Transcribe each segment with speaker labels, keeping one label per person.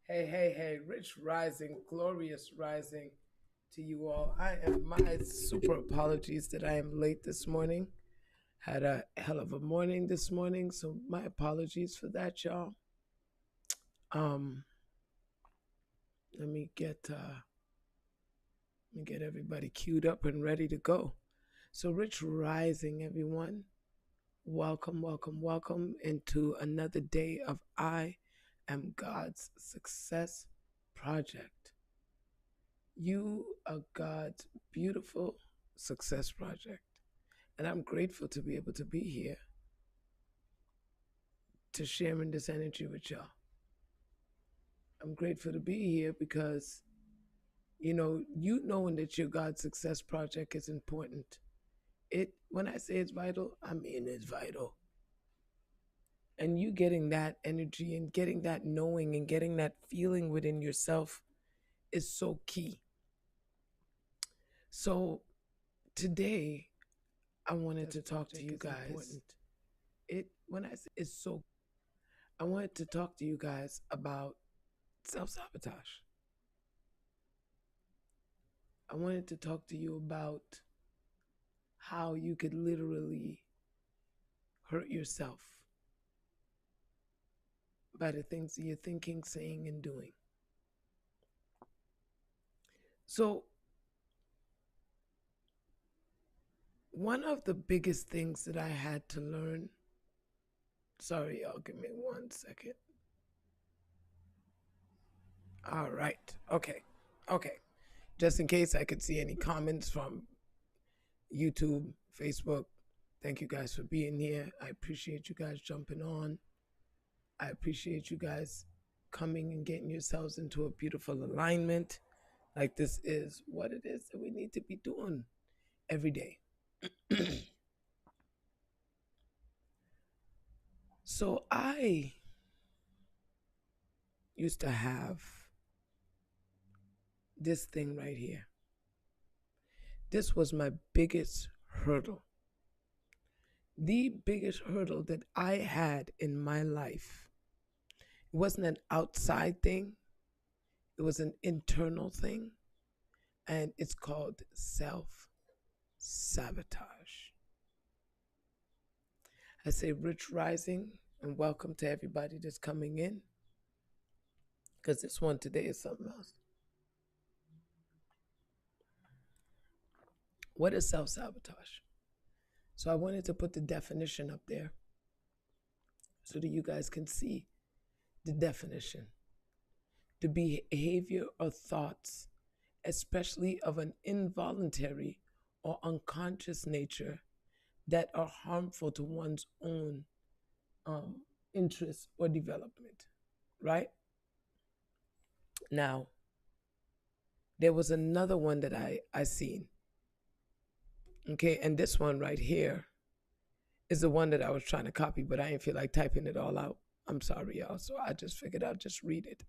Speaker 1: Hey, hey, hey, rich rising, glorious rising to you all. I am my super apologies that I am late this morning. Had a hell of a morning this morning, so my apologies for that, y'all. Um, let me get everybody queued up and ready to go. So rich rising, everyone. Welcome, welcome, welcome into another day of I am God's success project. You are God's beautiful success project. And I'm grateful to be able to be here to sharing this energy with y'all. I'm grateful to be here because, you knowing that your God's success project is important. When I say it's vital, I mean it's vital. And you getting that energy and getting that knowing and getting that feeling within yourself is so key. So today I wanted to talk to you guys. It when I say it's so I wanted to talk to you guys about self-sabotage. I wanted to talk to you about how you could literally hurt yourself by the things that you're thinking, saying, and doing. So, one of the biggest things that I had to learn, sorry, y'all, give me 1 second. All right. Okay. Okay. Just in case I could see any comments from YouTube, Facebook, thank you guys for being here. I appreciate you guys jumping on. I appreciate you guys coming and getting yourselves into a beautiful alignment. Like this is what it is that we need to be doing every day. So I used to have this thing right here. This was my biggest hurdle. The biggest hurdle that I had in my life. It wasn't an outside thing, it was an internal thing. And it's called self sabotage. I say rich rising and welcome to everybody that's coming in because this one today is something else. What is self sabotage? So I wanted to put the definition up there so that you guys can see the definition. The behavior or thoughts, especially of an involuntary or unconscious nature, that are harmful to one's own interest or development, right? Now, there was another one that I seen. Okay, and this one right here is the one that I was trying to copy, but I didn't feel like typing it all out. I'm sorry, y'all. So I just figured I'll just read it.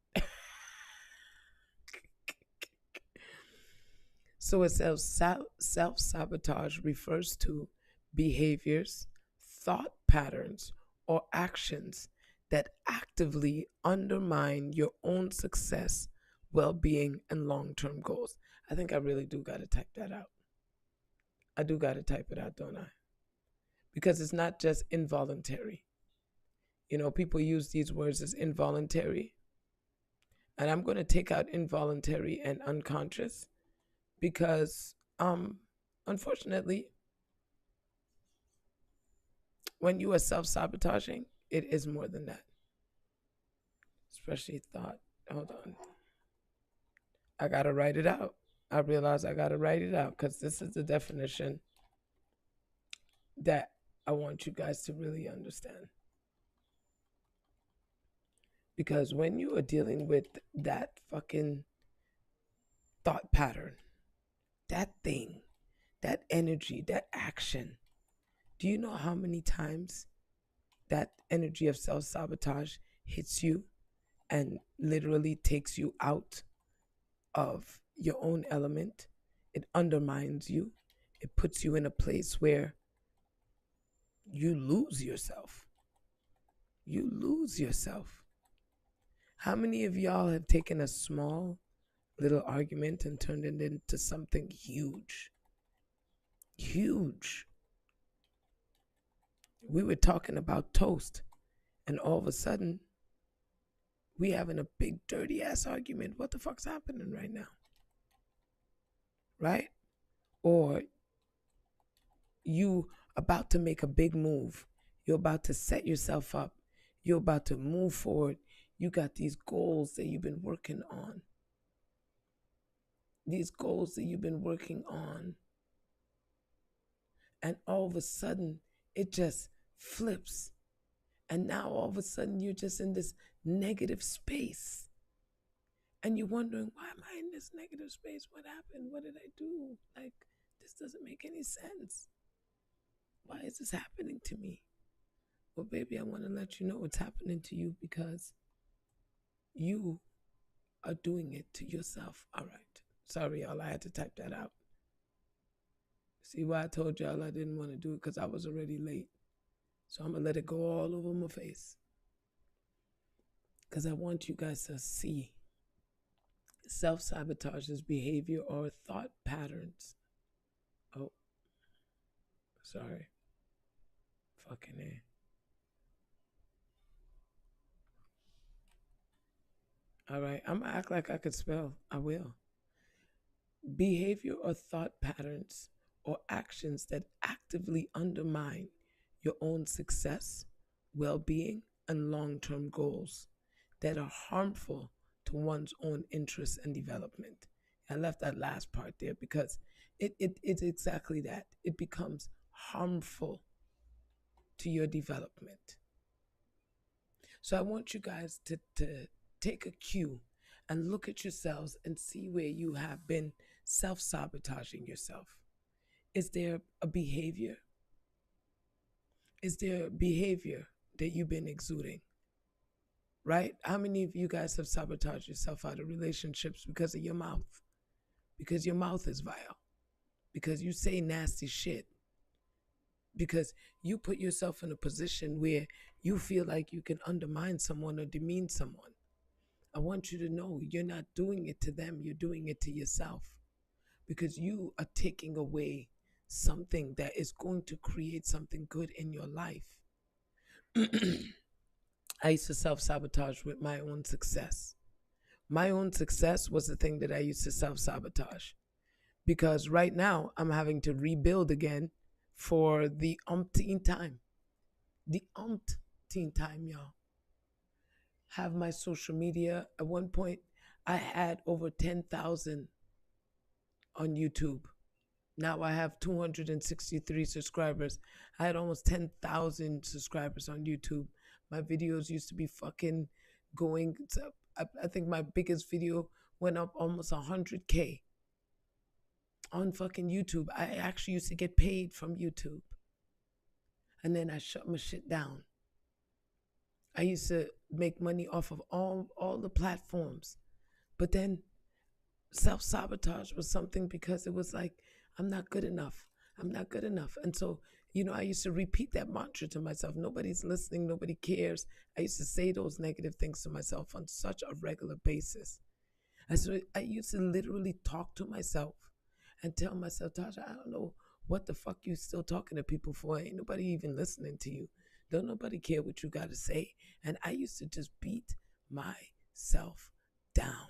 Speaker 1: So it says self sabotage refers to behaviors, thought patterns, or actions that actively undermine your own success, well being, and long term goals. I think I really do got to type that out. I do got to type it out, don't I? Because it's not just involuntary. People use these words as involuntary. And I'm going to take out involuntary and unconscious because, unfortunately, when you are self sabotaging, it is more than that. Especially thought. Hold on. I got to write it out. I realize I got to write it out because this is the definition that I want you guys to really understand. Because when you are dealing with that fucking thought pattern, that thing, that energy, that action, do you know how many times that energy of self sabotage hits you and literally takes you out of your own element? It undermines you, it puts you in a place where you lose yourself. You lose yourself. How many of y'all have taken a small little argument and turned it into something huge? Huge. We were talking about toast, and all of a sudden, we having a big dirty ass argument. What the fuck's happening right now? Right? Or you about to make a big move. You're about to set yourself up. You're about to move forward. You got these goals that you've been working on. These goals that you've been working on. And all of a sudden, it just flips. And now all of a sudden, you're just in this negative space. And you're wondering, why am I in this negative space? What happened? What did I do? Like, this doesn't make any sense. Why is this happening to me? Well, baby, I want to let you know what's happening to you because you are doing it to yourself. All right. Sorry, y'all. I had to type that out. See why I told y'all I didn't want to do it? Because I was already late. So I'm going to let it go all over my face. Because I want you guys to see self-sabotage's behavior or thought patterns. Oh, sorry. Fucking A. All right, I'm gonna act like I could spell. I will. Behavior or thought patterns or actions that actively undermine your own success, well being, and long term goals that are harmful to one's own interests and development. I left that last part there because it's exactly that. It becomes harmful to your development. So I want you guys to take a cue and look at yourselves and see where you have been self sabotaging yourself. Is there a behavior? Is there a behavior that you've been exuding? Right? How many of you guys have sabotaged yourself out of relationships because of your mouth? Because your mouth is vile. Because you say nasty shit. Because you put yourself in a position where you feel like you can undermine someone or demean someone. I want you to know you're not doing it to them, you're doing it to yourself. Because you are taking away something that is going to create something good in your life. I used to self sabotage with my own success. My own success was the thing that I used to self sabotage. Because right now I'm having to rebuild again for the umpteenth time. The umpteenth time, y'all. Have my social media. At one point, I had over 10,000 on YouTube. Now I have 263 subscribers. I had almost 10,000 subscribers on YouTube. My videos used to be fucking going to, I think my biggest video went up almost 100K on fucking YouTube. I actually used to get paid from YouTube. And then I shut my shit down. I used to make money off of all the platforms. But then self-sabotage was something because it was like, I'm not good enough. I'm not good enough. And so, I used to repeat that mantra to myself. Nobody's listening. Nobody cares. I used to say those negative things to myself on such a regular basis. And so I used to literally talk to myself and tell myself, Tasha, I don't know what the fuck you still talking to people for. Ain't nobody even listening to you. Don't nobody care what you got to say. And I used to just beat myself down.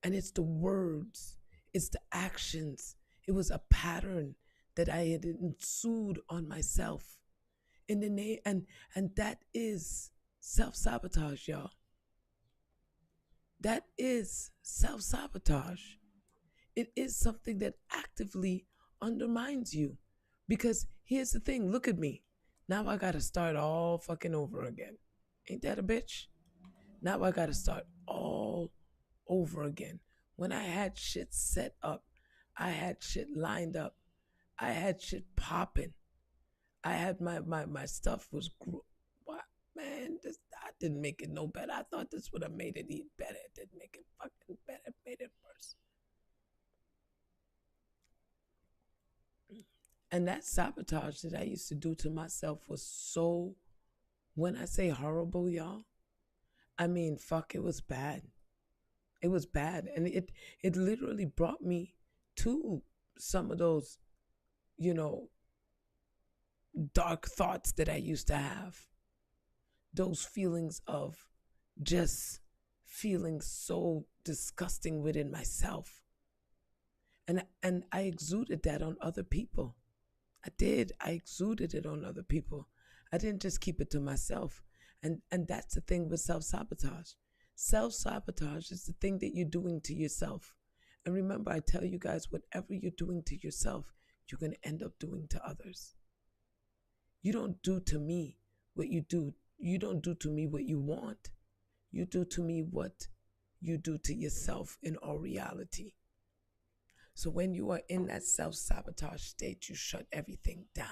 Speaker 1: And it's the words, it's the actions. It was a pattern that I had ensued on myself in the name, and that is self-sabotage, y'all. That is self-sabotage. It is something that actively undermines you. Because here's the thing, look at me. Now I gotta start all fucking over again. Ain't that a bitch? Now I gotta start all over again. When I had shit set up, I had shit lined up, I had shit popping. I had my stuff was what, man, I didn't make it no better. I thought this would have made it eat better. It didn't make it fucking better. It made it worse. And that sabotage that I used to do to myself was so, when I say horrible, y'all, I mean, fuck, it was bad. It was bad. And it literally brought me to some of those, you know, dark thoughts that I used to have. Those feelings of just feeling so disgusting within myself. And I exuded that on other people. I did. I exuded it on other people. I didn't just keep it to myself. And that's the thing with self-sabotage. Self-sabotage is the thing that you're doing to yourself. And remember, I tell you guys, whatever you're doing to yourself, you're going to end up doing to others. You don't do to me what you do. You don't do to me what you want. You do to me what you do to yourself in all reality. So when you are in that self-sabotage state, you shut everything down.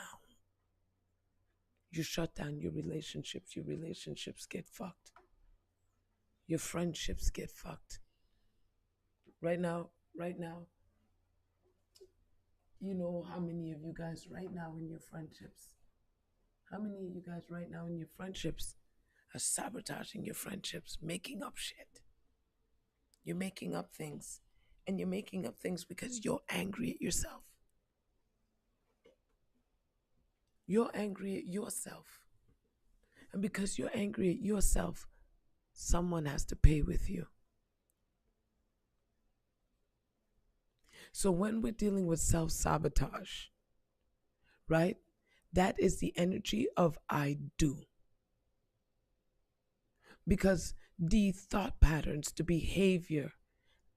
Speaker 1: You shut down your relationships. Your relationships get fucked. Your friendships get fucked. Right now, you know how many of you guys right now in your friendships, how many of you guys right now in your friendships are sabotaging your friendships, making up shit. You're making up things. And you're making up things because you're angry at yourself. You're angry at yourself. And because you're angry at yourself, someone has to pay with you. So when we're dealing with self-sabotage, right, that is the energy of I do. Because the thought patterns, the behavior,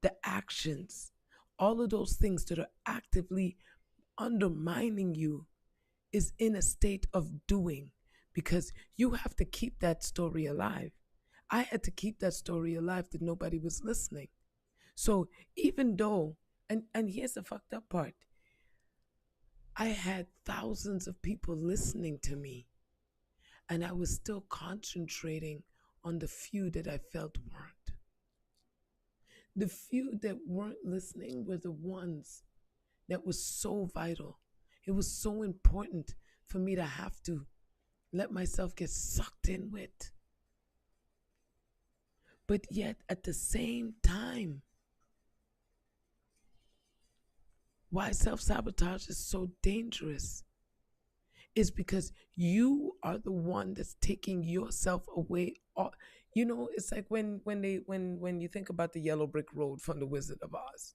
Speaker 1: the actions, all of those things that are actively undermining you is in a state of doing, because you have to keep that story alive. I had to keep that story alive that nobody was listening. So even though, and here's the fucked up part, I had thousands of people listening to me, and I was still concentrating on the few that I felt weren't. The few that weren't listening were the ones that was so vital. It was so important for me to have to let myself get sucked in with. But yet, at the same time, why self sabotage is so dangerous is because you are the one that's taking yourself away. You know, it's like when you think about the yellow brick road from the Wizard of Oz.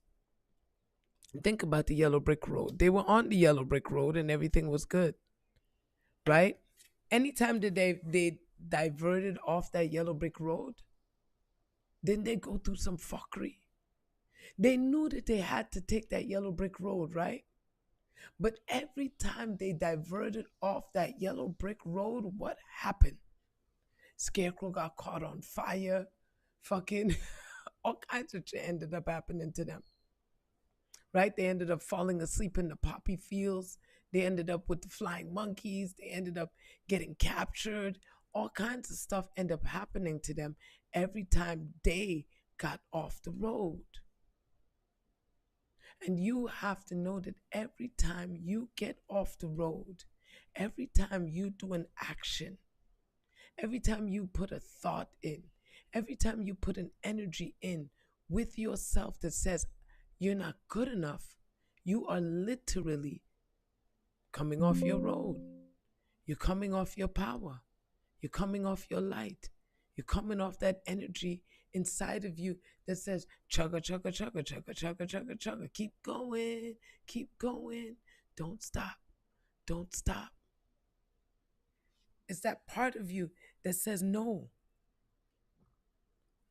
Speaker 1: Think about the yellow brick road. They were on the yellow brick road and everything was good, right? Anytime that they diverted off that yellow brick road, then they go through some fuckery. They knew that they had to take that yellow brick road, right? But every time they diverted off that yellow brick road, what happened? Scarecrow got caught on fire. Fucking all kinds of shit ended up happening to them, right? They ended up falling asleep in the poppy fields. They ended up with the flying monkeys. They ended up getting captured. All kinds of stuff ended up happening to them every time they got off the road. And you have to know that every time you get off the road, every time you do an action, every time you put a thought in, every time you put an energy in with yourself that says you're not good enough, you are literally coming off your road. You're coming off your power. You're coming off your light. You're coming off that energy inside of you that says chugga, chugga, chugga, chugga, chugga, chugga, chugga. Keep going, keep going. Don't stop. Don't stop. It's that part of you that says no.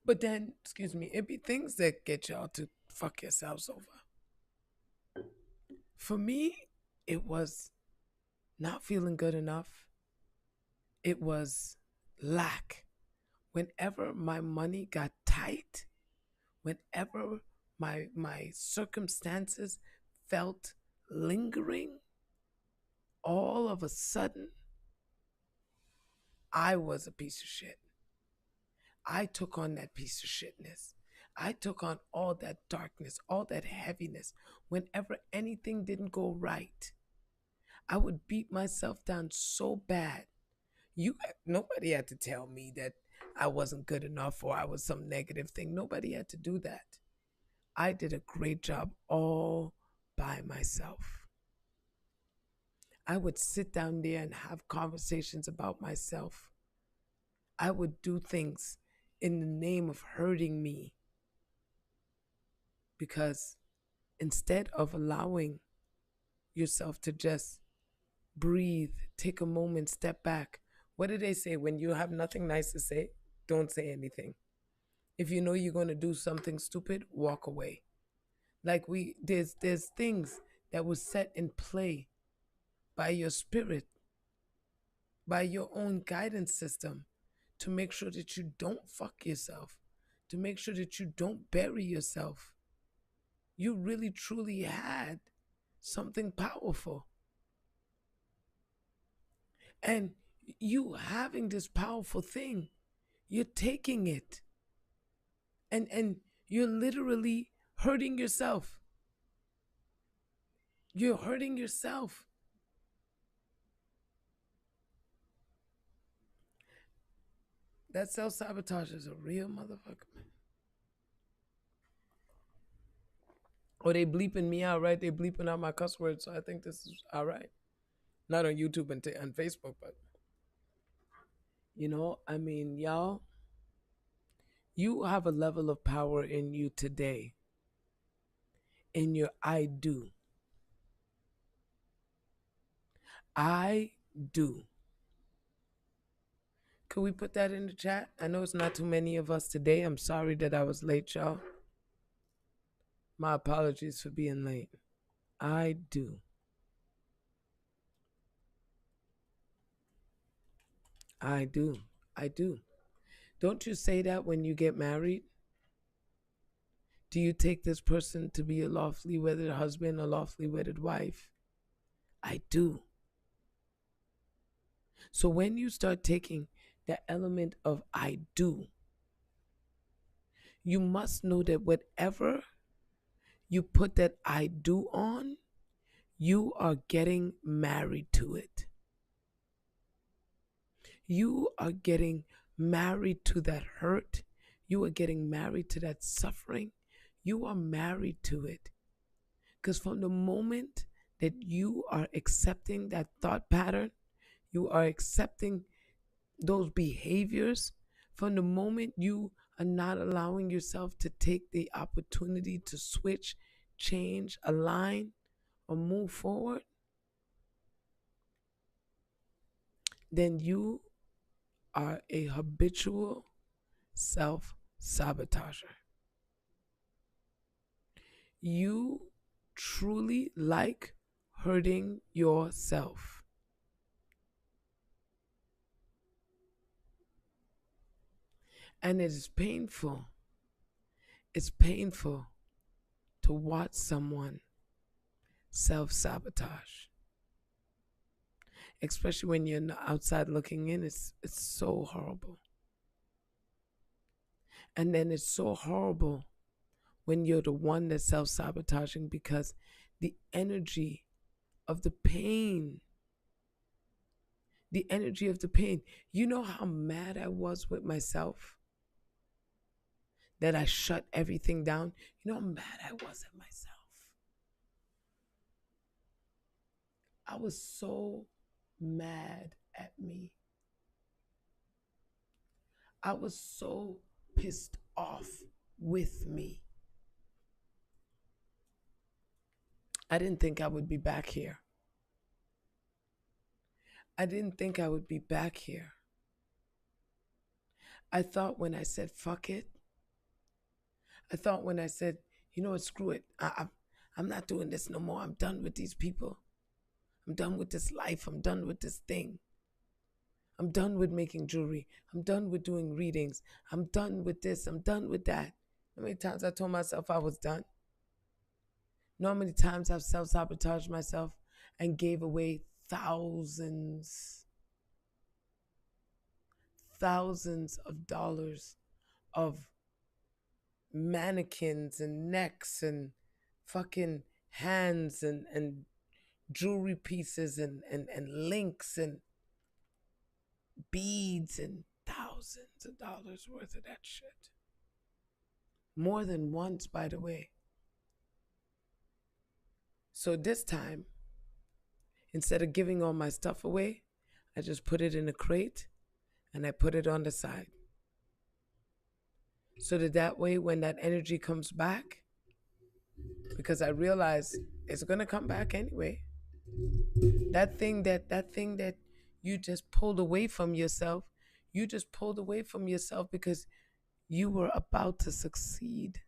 Speaker 1: But then, excuse me, it be things that get y'all to fuck yourselves over. For me, it was not feeling good enough. It was lack. Whenever my money got tight, whenever my circumstances felt lingering, all of a sudden, I was a piece of shit. I took on that piece of shitness. I took on all that darkness, all that heaviness. Whenever anything didn't go right, I would beat myself down so bad. Nobody had to tell me that I wasn't good enough or I was some negative thing. Nobody had to do that. I did a great job all by myself. I would sit down there and have conversations about myself. I would do things in the name of hurting me because instead of allowing yourself to just breathe, take a moment, step back. What do they say? When you have nothing nice to say, don't say anything. If you know you're going to do something stupid, walk away. Like there's things that was set in play by your spirit, by your own guidance system, to make sure that you don't fuck yourself, to make sure that you don't bury yourself. You really truly had something powerful. And you having this powerful thing, you're taking it and you're literally hurting yourself. You're hurting yourself. That self-sabotage is a real motherfucker. Oh, they bleeping me out, right? They bleeping out my cuss words, so I think this is all right. Not on YouTube and Facebook, but I mean, y'all, you have a level of power in you today. In your I do. I do. Could we put that in the chat? I know it's not too many of us today. I'm sorry that I was late, y'all. My apologies for being late. I do. I do. I do. Don't you say that when you get married? Do you take this person to be a lawfully wedded husband or lawfully wedded wife? I do. So when you start taking the element of I do, you must know that whatever you put that I do on, you are getting married to it. You are getting married to that hurt. You are getting married to that suffering. You are married to it. Because from the moment that you are accepting that thought pattern, you are accepting those behaviors, from the moment you are not allowing yourself to take the opportunity to switch, change, align, or move forward, then you are a habitual self-sabotager. You truly like hurting yourself. And it is painful. It's painful to watch someone self-sabotage. Especially when you're on the outside looking in, it's so horrible. And then it's so horrible when you're the one that's self-sabotaging, because the energy of the pain, you know how mad I was with myself that I shut everything down? You know how mad I was at myself? I was so mad at me. I was so pissed off with me. I didn't think I would be back here. I didn't think I would be back here. I thought when I said fuck it, I thought when I said, you know what, screw it. I'm not doing this no more. I'm done with these people. I'm done with this life. I'm done with this thing. I'm done with making jewelry. I'm done with doing readings. I'm done with this. I'm done with that. How many times I told myself I was done? Know how many times I've self-sabotaged myself and gave away thousands of dollars of mannequins and necks and fucking hands and jewelry pieces and links and beads and thousands of dollars worth of that shit. More than once, by the way. So this time, instead of giving all my stuff away, I just put it in a crate and I put it on the side. So that way, when that energy comes back, because I realize it's gonna come back anyway. That thing that you just pulled away from yourself, you just pulled away from yourself because you were about to succeed.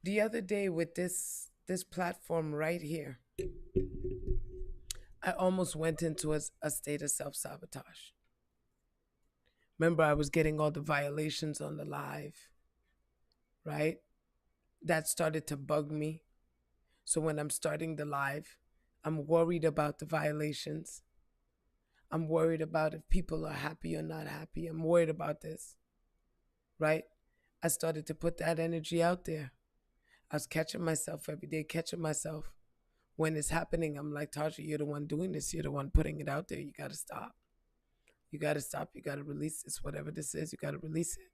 Speaker 1: The other day with this platform right here, I almost went into a state of self-sabotage. Remember, I was getting all the violations on the live, right? That started to bug me. So when I'm starting the live, I'm worried about the violations. I'm worried about if people are happy or not happy. I'm worried about this, right? I started to put that energy out there. I was catching myself every day, catching myself. When it's happening, I'm like, Tasha, you're the one doing this. You're the one putting it out there. You got to stop. You got to stop. You got to release this. Whatever this is, you got to release it.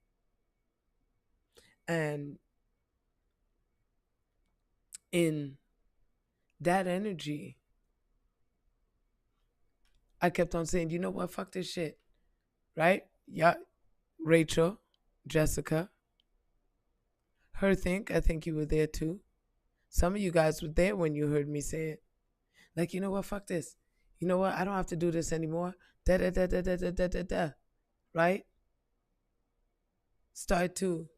Speaker 1: And in that energy, I kept on saying, you know what? Fuck this shit. Right? Yeah. Rachel, Jessica, I think you were there too. Some of you guys were there when you heard me say it. Like, you know what? Fuck this. You know what? I don't have to do this anymore. Da da da da da da da da da. Right? Start to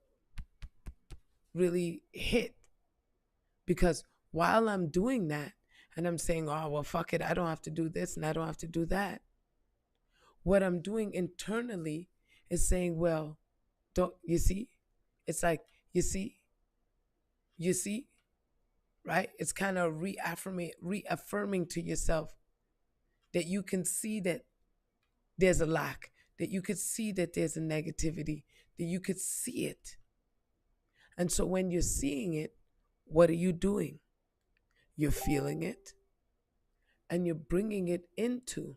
Speaker 1: really hit. Because while I'm doing that, and I'm saying, oh, well, fuck it. I don't have to do this and I don't have to do that. What I'm doing internally is saying, well, don't you see? It's like, you see, right? It's kind of reaffirming to yourself that you can see that there's a lack, that you could see that there's a negativity, that you could see it. And so when you're seeing it, what are you doing? You're feeling it and you're bringing it into.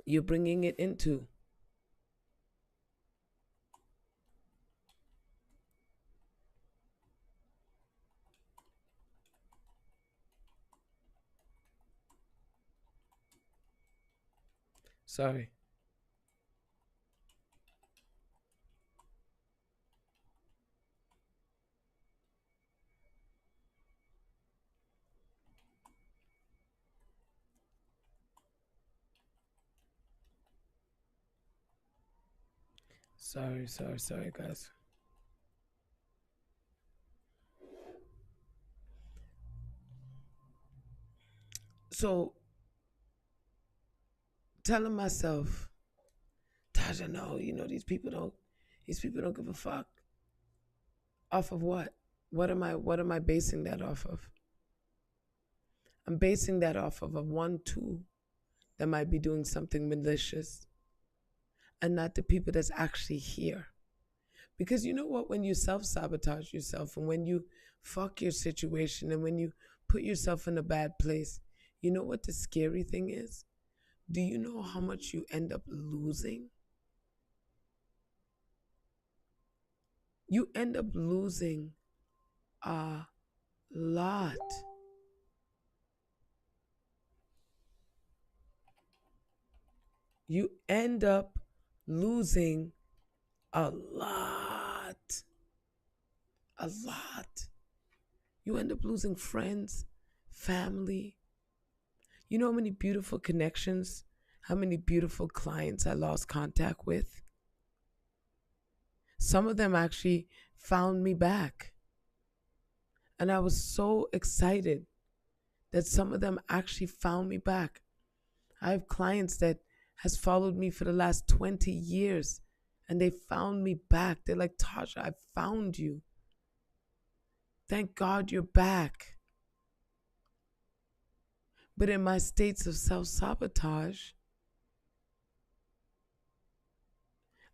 Speaker 1: You're bringing it into. Sorry. Sorry, guys. So telling myself, Tasha, no, these people don't give a fuck. Off of what? What am I basing that off of? I'm basing that off of a 1-2 that might be doing something malicious and not the people that's actually here. Because you know what? When you self-sabotage yourself and when you fuck your situation and when you put yourself in a bad place, you know what the scary thing is? Do you know how much you end up losing? You end up losing a lot. You end up losing a lot. A lot. You end up losing friends, family. You know how many beautiful connections, how many beautiful clients I lost contact with? Some of them actually found me back. And I was so excited that some of them actually found me back. I have clients that has followed me for the last 20 years and they found me back. They're like, Tasha, I found you. Thank God you're back. But in my states of self-sabotage,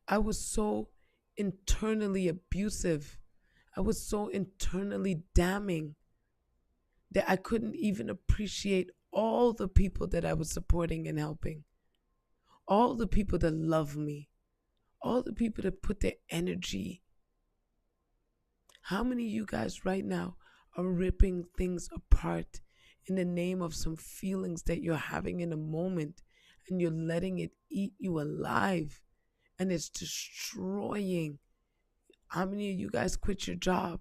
Speaker 1: I was so internally abusive. I was so internally damning that I couldn't even appreciate all the people that I was supporting and helping, all the people that love me, all the people that put their energy. How many of you guys right now are ripping things apart in the name of some feelings that you're having in a moment, and you're letting it eat you alive, and it's destroying? How many of you guys quit your job?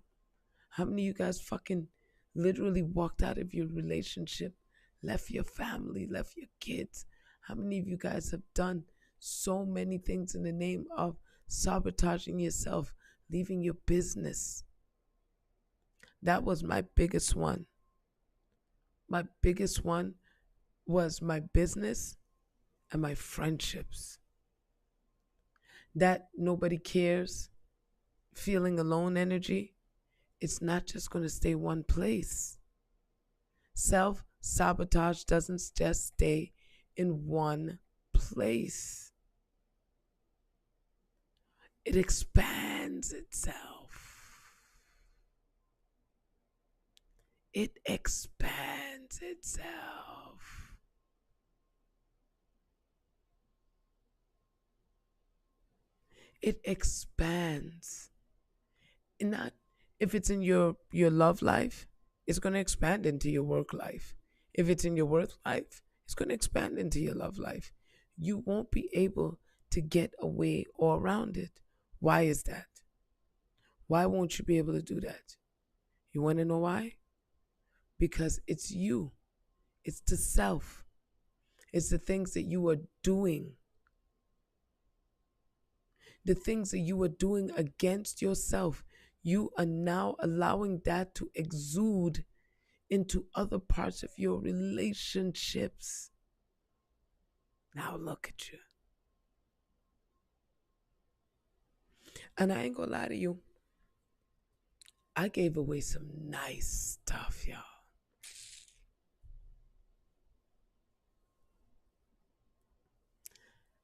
Speaker 1: How many of you guys fucking literally walked out of your relationship, left your family, left your kids? How many of you guys have done so many things in the name of sabotaging yourself, leaving your business? That was my biggest one. My biggest one was my business and my friendships. That nobody cares, feeling alone energy, it's not just going to stay one place. Self sabotage doesn't just stay in one place, it expands itself. It expands itself. It expands. Not if it's in your love life, it's going to expand into your work life. If it's in your work life, it's going to expand into your love life. You won't be able to get away or around it. Why is that? Why won't you be able to do that? You want to know why? Because it's you. It's the self. It's the things that you are doing. The things that you are doing against yourself. You are now allowing that to exude into other parts of your relationships. Now look at you. And I ain't gonna lie to you, I gave away some nice stuff, y'all.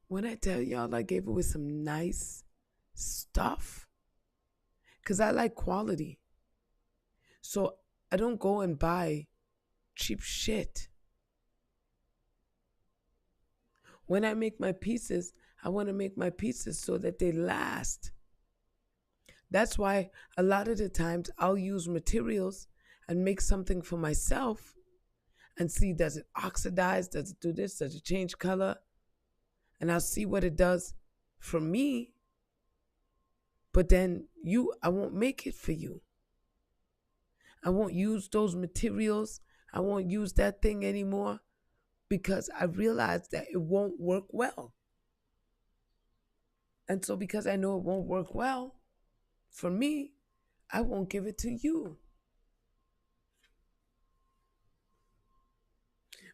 Speaker 1: When I tell y'all I gave away some nice stuff, because I like quality. So I don't go and buy cheap shit. When I make my pieces, I want to make my pieces so that they last. That's why a lot of the times I'll use materials and make something for myself and see, does it oxidize? Does it do this? Does it change color? And I'll see what it does for me. But then I won't make it for you. I won't use those materials. I won't use that thing anymore because I realized that it won't work well. And so because I know it won't work well for me, I won't give it to you.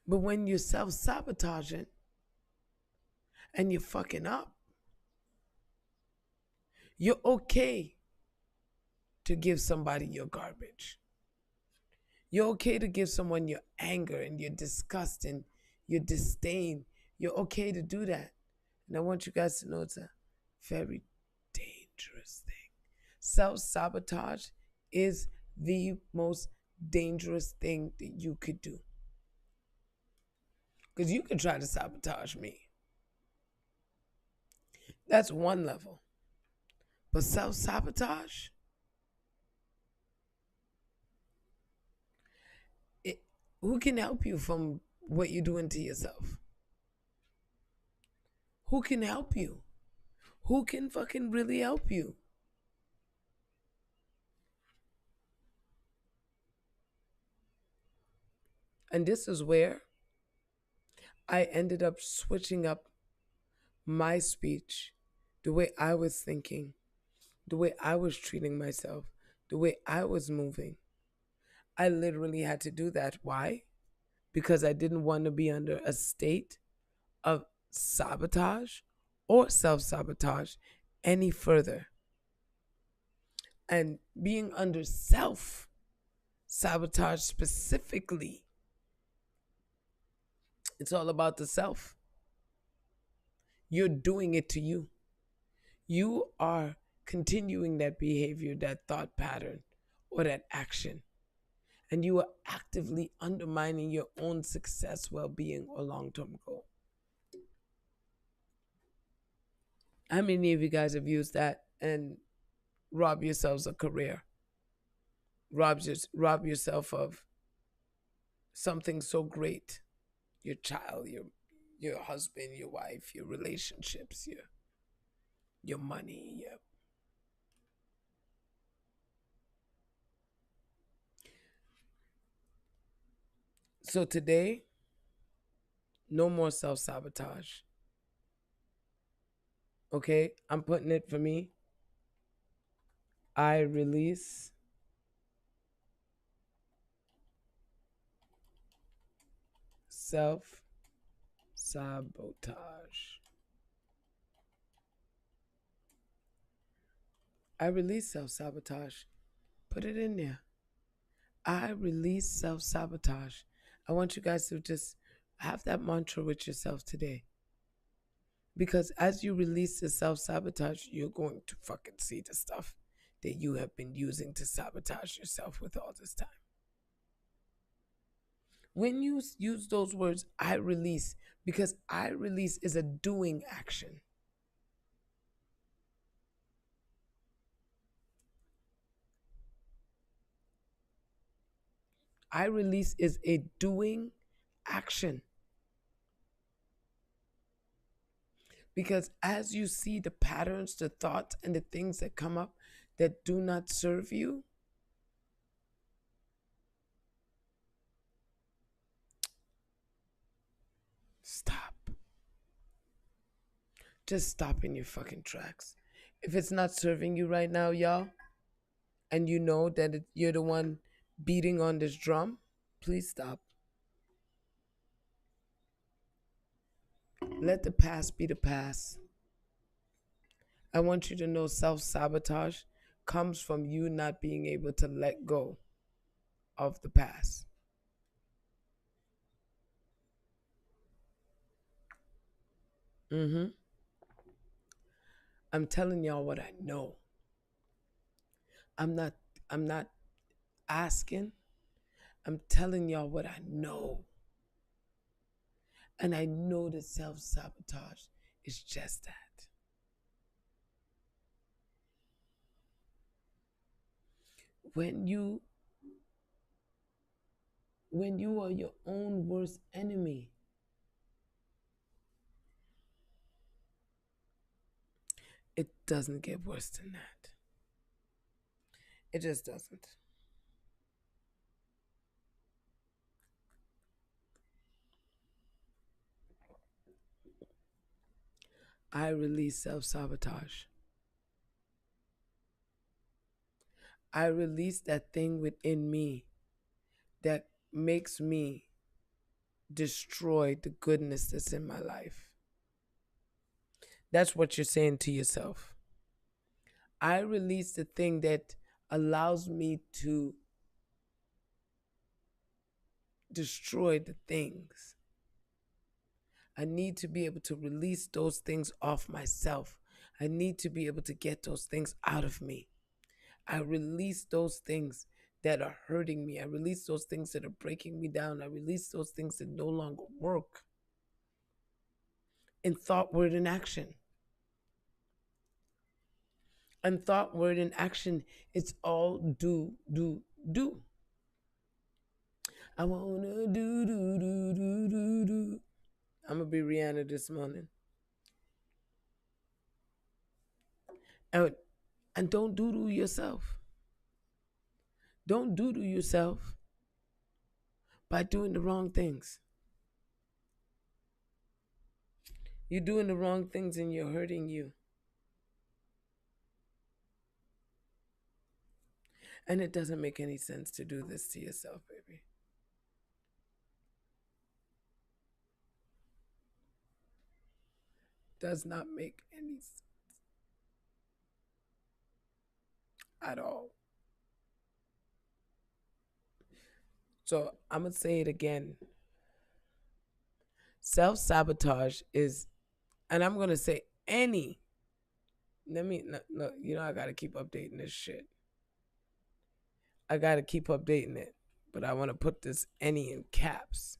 Speaker 1: But when you're self-sabotaging and you're fucking up, you're okay to give somebody your garbage. You're okay to give someone your anger and your disgust and your disdain. You're okay to do that. And I want you guys to know it's a very dangerous thing. Self-sabotage is the most dangerous thing that you could do. Because you can try to sabotage me. That's one level. But self-sabotage, who can help you from what you're doing to yourself? Who can help you? Who can fucking really help you? And this is where I ended up switching up my speech, the way I was thinking, the way I was treating myself, the way I was moving. I literally had to do that. Why? Because I didn't want to be under a state of sabotage or self-sabotage any further. And being under self-sabotage specifically, it's all about the self. You're doing it to you. You are continuing that behavior, that thought pattern, or that action. and you are actively undermining your own success, well-being, or long-term goal. How many of you guys have used that and rob yourselves a career, rob yourself of something so great, your child, your husband, your wife, your relationships, your money, so today, no more self-sabotage. Okay, I'm putting it for me. I release self sabotage. I release self sabotage. Put it in there. I release self sabotage. I want you guys to just have that mantra with yourself today. Because as you release the self sabotage, you're going to fucking see the stuff that you have been using to sabotage yourself with all this time. When you use those words, I release, because I release is a doing action. I release is a doing action. Because as you see the patterns, the thoughts, and the things that come up that do not serve you, stop. Just stop in your fucking tracks. If it's not serving you right now, y'all, and you know that you're the one beating on this drum, please stop. Let the past be the past. I want you to know self sabotage comes from you not being able to let go of the past. Mm-hmm. I'm telling y'all what I know. I'm not I'm not asking. I'm telling y'all what I know. And I know that self-sabotage is just that. When you when you are your own worst enemy, it doesn't get worse than that. It just doesn't. I release self-sabotage. I release that thing within me that makes me destroy the goodness that's in my life. That's what you're saying to yourself. I release the thing that allows me to destroy the things. I need to be able to release those things off myself. I need to be able to get those things out of me. I release those things that are hurting me. I release those things that are breaking me down. I release those things that no longer work in thought, word, and action. And thought, word, and action, it's all do, do, do. I wanna do, do, do, do, do, do. I'm gonna be Rihanna this morning. And, and don't do yourself. Don't do yourself by doing the wrong things. You're doing the wrong things and you're hurting you. And it doesn't make any sense to do this to yourself, baby. Does not make any sense at all. So I'm going to say it again. Self sabotage is, and I'm going to say any, no, I got to keep updating this shit. I got to keep updating it but I want to put this any in caps.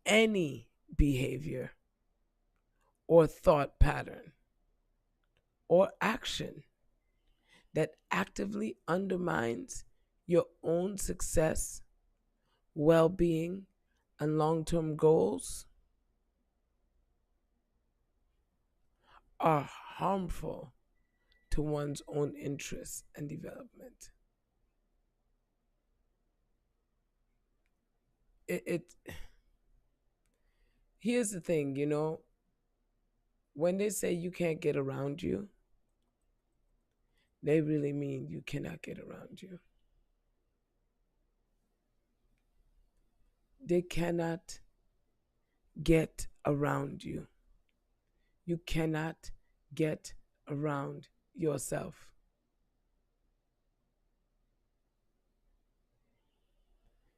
Speaker 1: Any behavior or thought pattern or action that actively undermines your own success, well being, and long term goals are harmful to one's own interests and development. It Here's the thing, when they say you can't get around you, they really mean you cannot get around you. They cannot get around you. You cannot get around yourself.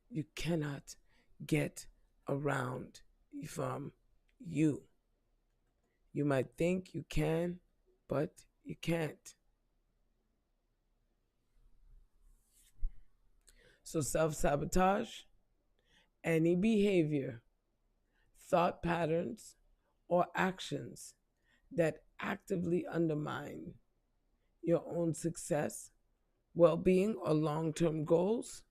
Speaker 1: You cannot get around from you. You might think you can, but you can't. So, self sabotage, any behavior, thought patterns, or actions that actively undermine your own success, well being, or long term goals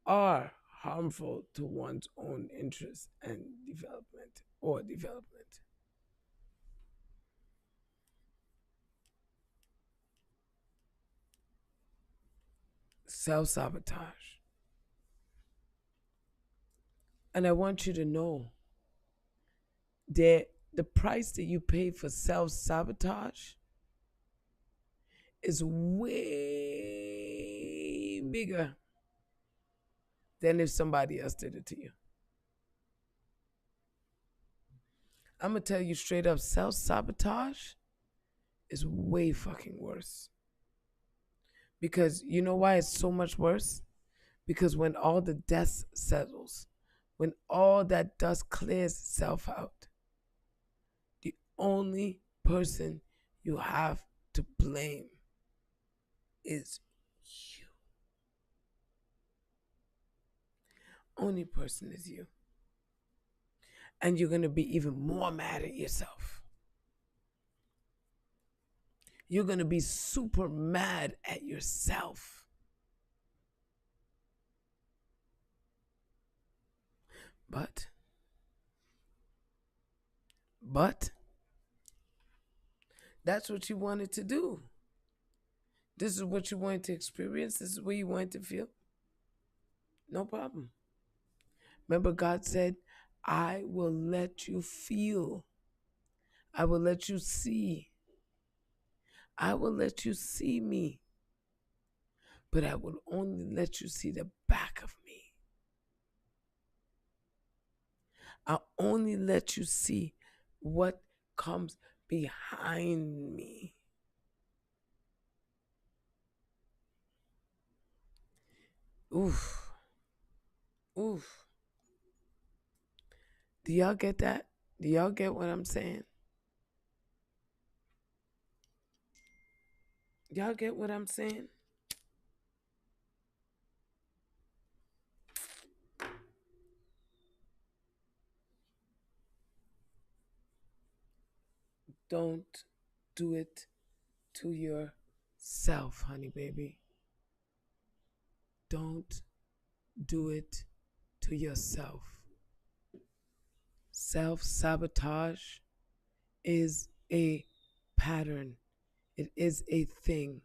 Speaker 1: are harmful to one's own interest and development or development. Self sabotage. And I want you to know that the price that you pay for self sabotage is way bigger than if somebody else did it to you. I'm going to tell you straight up, self sabotage is way fucking worse. Because you know why it's so much worse? Because when all the dust settles, when all that dust clears itself out, the only person you have to blame is you. Only person is you. And you're going to be even more mad at yourself. You're going to be super mad at yourself. But that's what you wanted to do. This is what you wanted to experience. This is what you wanted to feel. No problem. Remember, God said, I will let you feel. I will let you see. I will let you see me. But I will only let you see the back of me. I'll only let you see what comes behind me. Oof. Oof. Do y'all get that? Do y'all get what I'm saying? Y'all get what I'm saying? Don't do it to yourself, honey baby. Don't do it to yourself. Self sabotage is a pattern, it is a thing,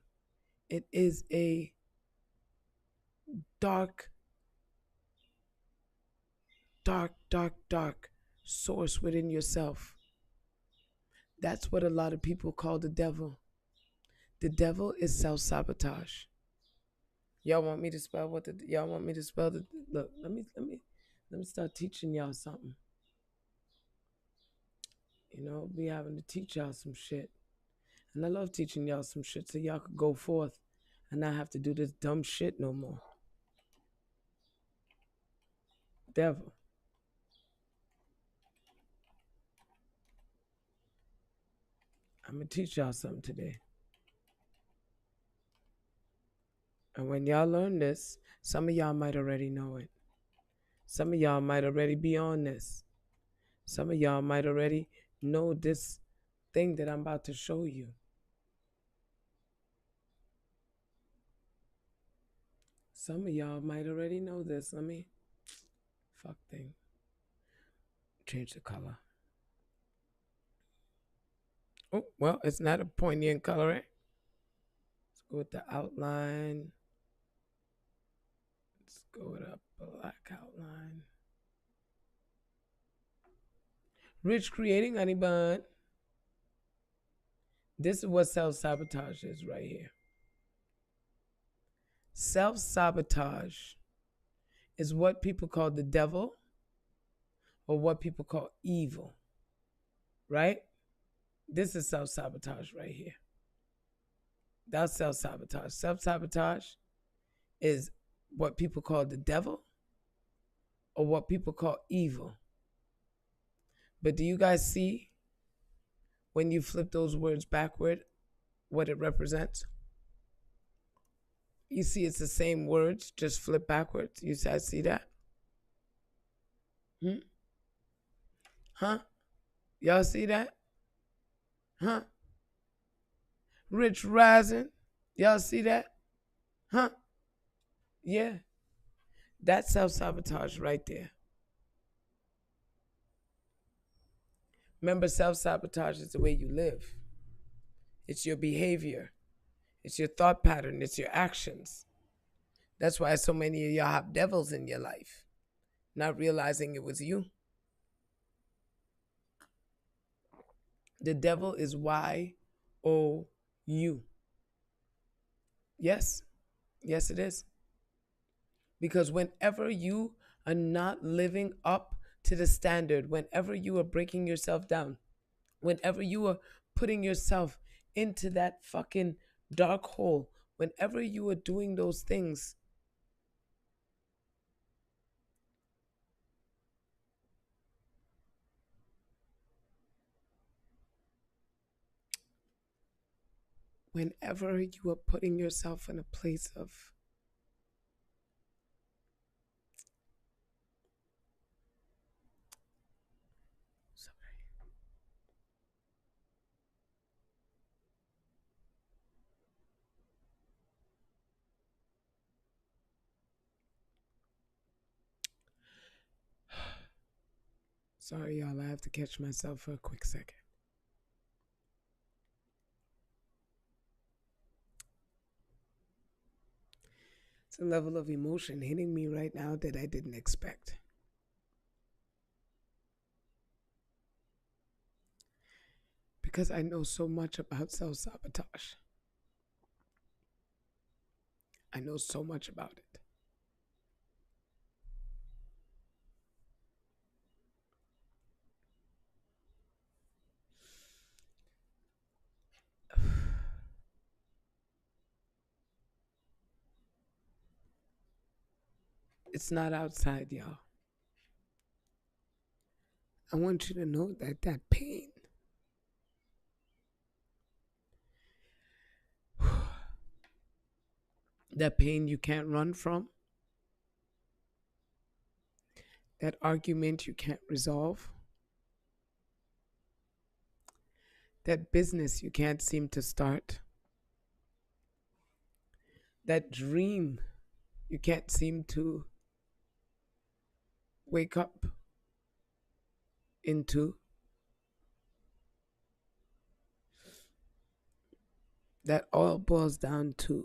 Speaker 1: it is a dark, dark source within yourself. That's what a lot of people call the devil. The devil is self sabotage. Y'all want me to spell what the y'all want me to spell the look, let me start teaching y'all something. Be having to teach y'all some shit. And I love teaching y'all some shit so y'all could go forth and not have to do this dumb shit no more. Devil. I'm going to teach y'all something today. And when y'all learn this, some of y'all might already know it. Some of y'all might already be on this. Some of y'all might already know this thing that I'm about to show you. Some of y'all might already know this. Let me fuck thing. Change the color. Oh, well, it's not a poignant color, right? Let's go with the outline. Let's go with a black outline. Rich creating honey bun. This is what self-sabotage is right here. Self-sabotage is what people call the devil or what people call evil, right? This is self-sabotage right here. That's self-sabotage. Self-sabotage is what people call the devil or what people call evil. But do you guys see when you flip those words backward what it represents? You see it's the same words, just flip backwards. You guys see that? Huh? Y'all see that? Huh? Rich rising. Y'all see that? Huh? Yeah. That's self-sabotage right there. Remember, self-sabotage is the way you live. It's your behavior. It's your thought pattern. It's your actions. That's why so many of y'all have devils in your life, not realizing it was you. The devil is Y-O-U. Yes. Yes, it is. Because whenever you are not living up to the standard, whenever you are breaking yourself down, whenever you are putting yourself into that fucking dark hole, whenever you are doing those things, whenever you are putting yourself in a place of sorry, y'all, I have to catch myself for a quick second. It's a level of emotion hitting me right now that I didn't expect. Because I know so much about self-sabotage. I know so much about it. It's not outside, y'all. I want you to know that that pain, that pain you can't run from, that argument you can't resolve, that business you can't seem to start, that dream you can't seem to wake up into, that all boils down to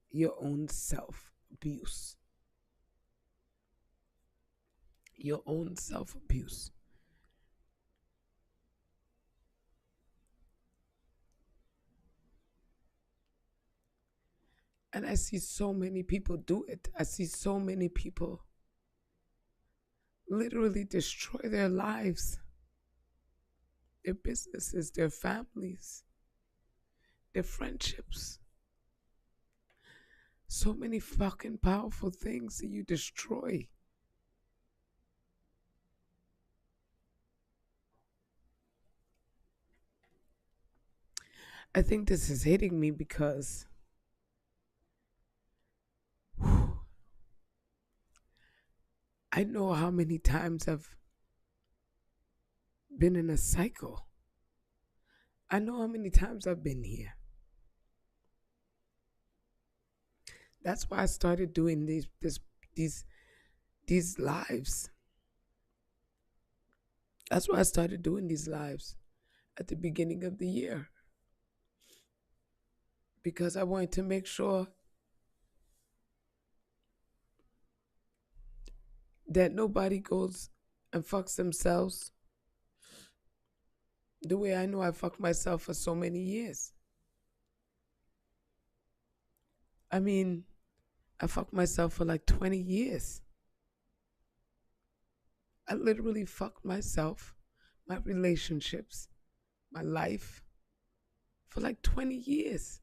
Speaker 1: your own self-abuse. Your own self-abuse. And I see so many people do it. I see so many people literally destroy their lives, their businesses, their families, their friendships. So many fucking powerful things that you destroy. I think this is hitting me because I know how many times I've been in a cycle. I know how many times I've been here. That's why I started doing these these lives. That's why I started doing these lives at the beginning of the year, because I wanted to make sure that nobody goes and fucks themselves the way I know I fucked myself for so many years. I mean, I fucked myself for like 20 years. I literally fucked myself, my relationships, my life for like 20 years.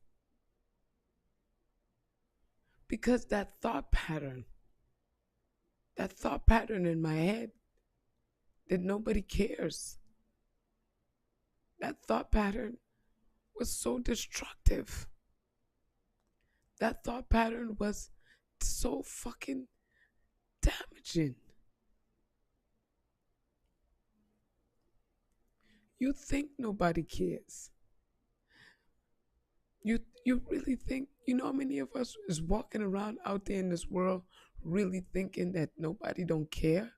Speaker 1: Because that thought pattern in my head that nobody cares, that thought pattern was so destructive. That thought pattern was so fucking damaging. You think nobody cares. You really think, you know how many of us is walking around out there in this world really thinking that nobody don't care?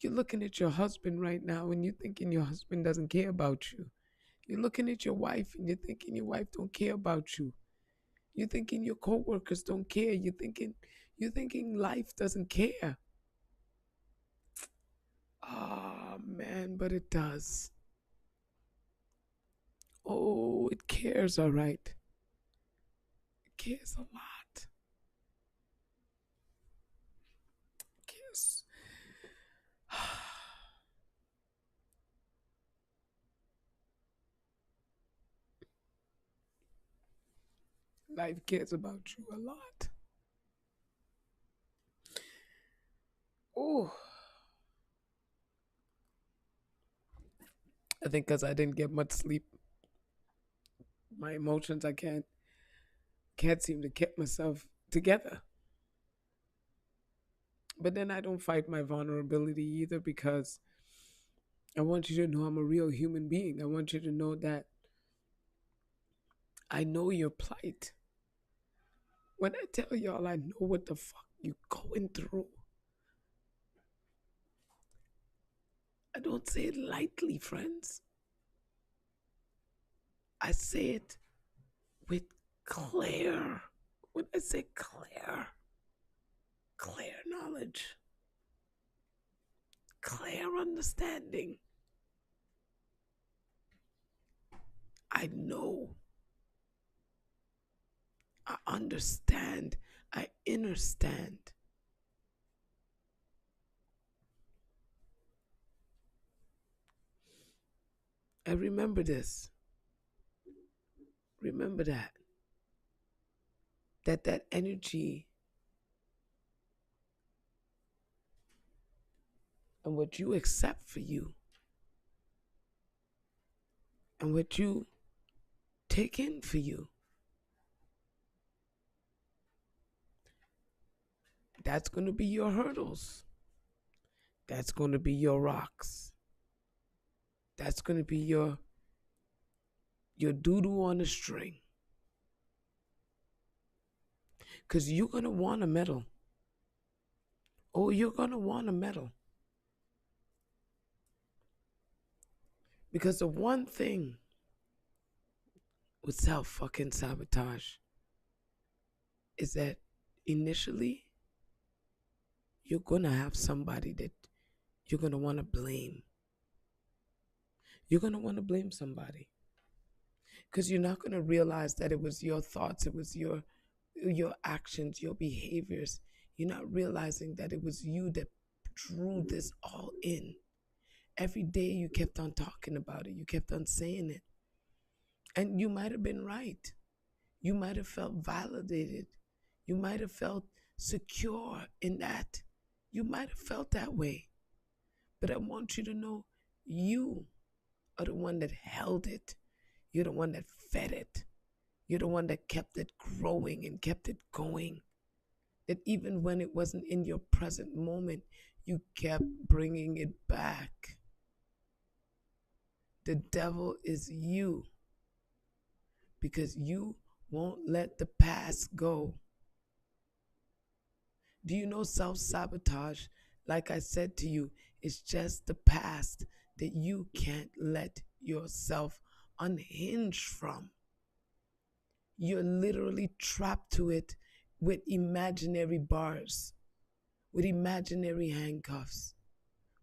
Speaker 1: You're looking at your husband right now and you're thinking your husband doesn't care about you. You're looking at your wife and you're thinking your wife don't care about you. You're thinking your coworkers don't care. You're thinking life doesn't care. Oh man, but it does. Oh, it cares, all right. It cares a lot. It cares. Life cares about you a lot. Oh, I think because I didn't get much sleep, my emotions, I can't seem to get myself together. But then I don't fight my vulnerability either, because I want you to know I'm a real human being. I want you to know that I know your plight. When I tell y'all I know what the fuck you going through, I don't say it lightly, friends. I say it with clear, when I say clear knowledge, clear understanding. I know, I understand, I understand. I remember this. Remember that energy and what you accept for you and what you take in for you, that's going to be your hurdles. That's going to be your rocks. That's going to be your doo-doo on a string. Because you're going to want a medal. Oh, you're going to want a medal. Because the one thing with self-fucking sabotage is that initially you're going to have somebody that you're going to want to blame. You're going to want to blame somebody. Because you're not going to realize that it was your thoughts, it was your actions, your behaviors. You're not realizing that it was you that drew this all in. Every day you kept on talking about it, you kept on saying it. And you might have been right. You might have felt validated. You might have felt secure in that. You might have felt that way. But I want you to know you are the one that held it. You're the one that fed it. You're the one that kept it growing and kept it going. That even when it wasn't in your present moment, you kept bringing it back. The devil is you because you won't let the past go. Do you know self sabotage, like I said to you, is just the past that you can't let yourself unhinge from? You're literally trapped to it with imaginary bars, with imaginary handcuffs,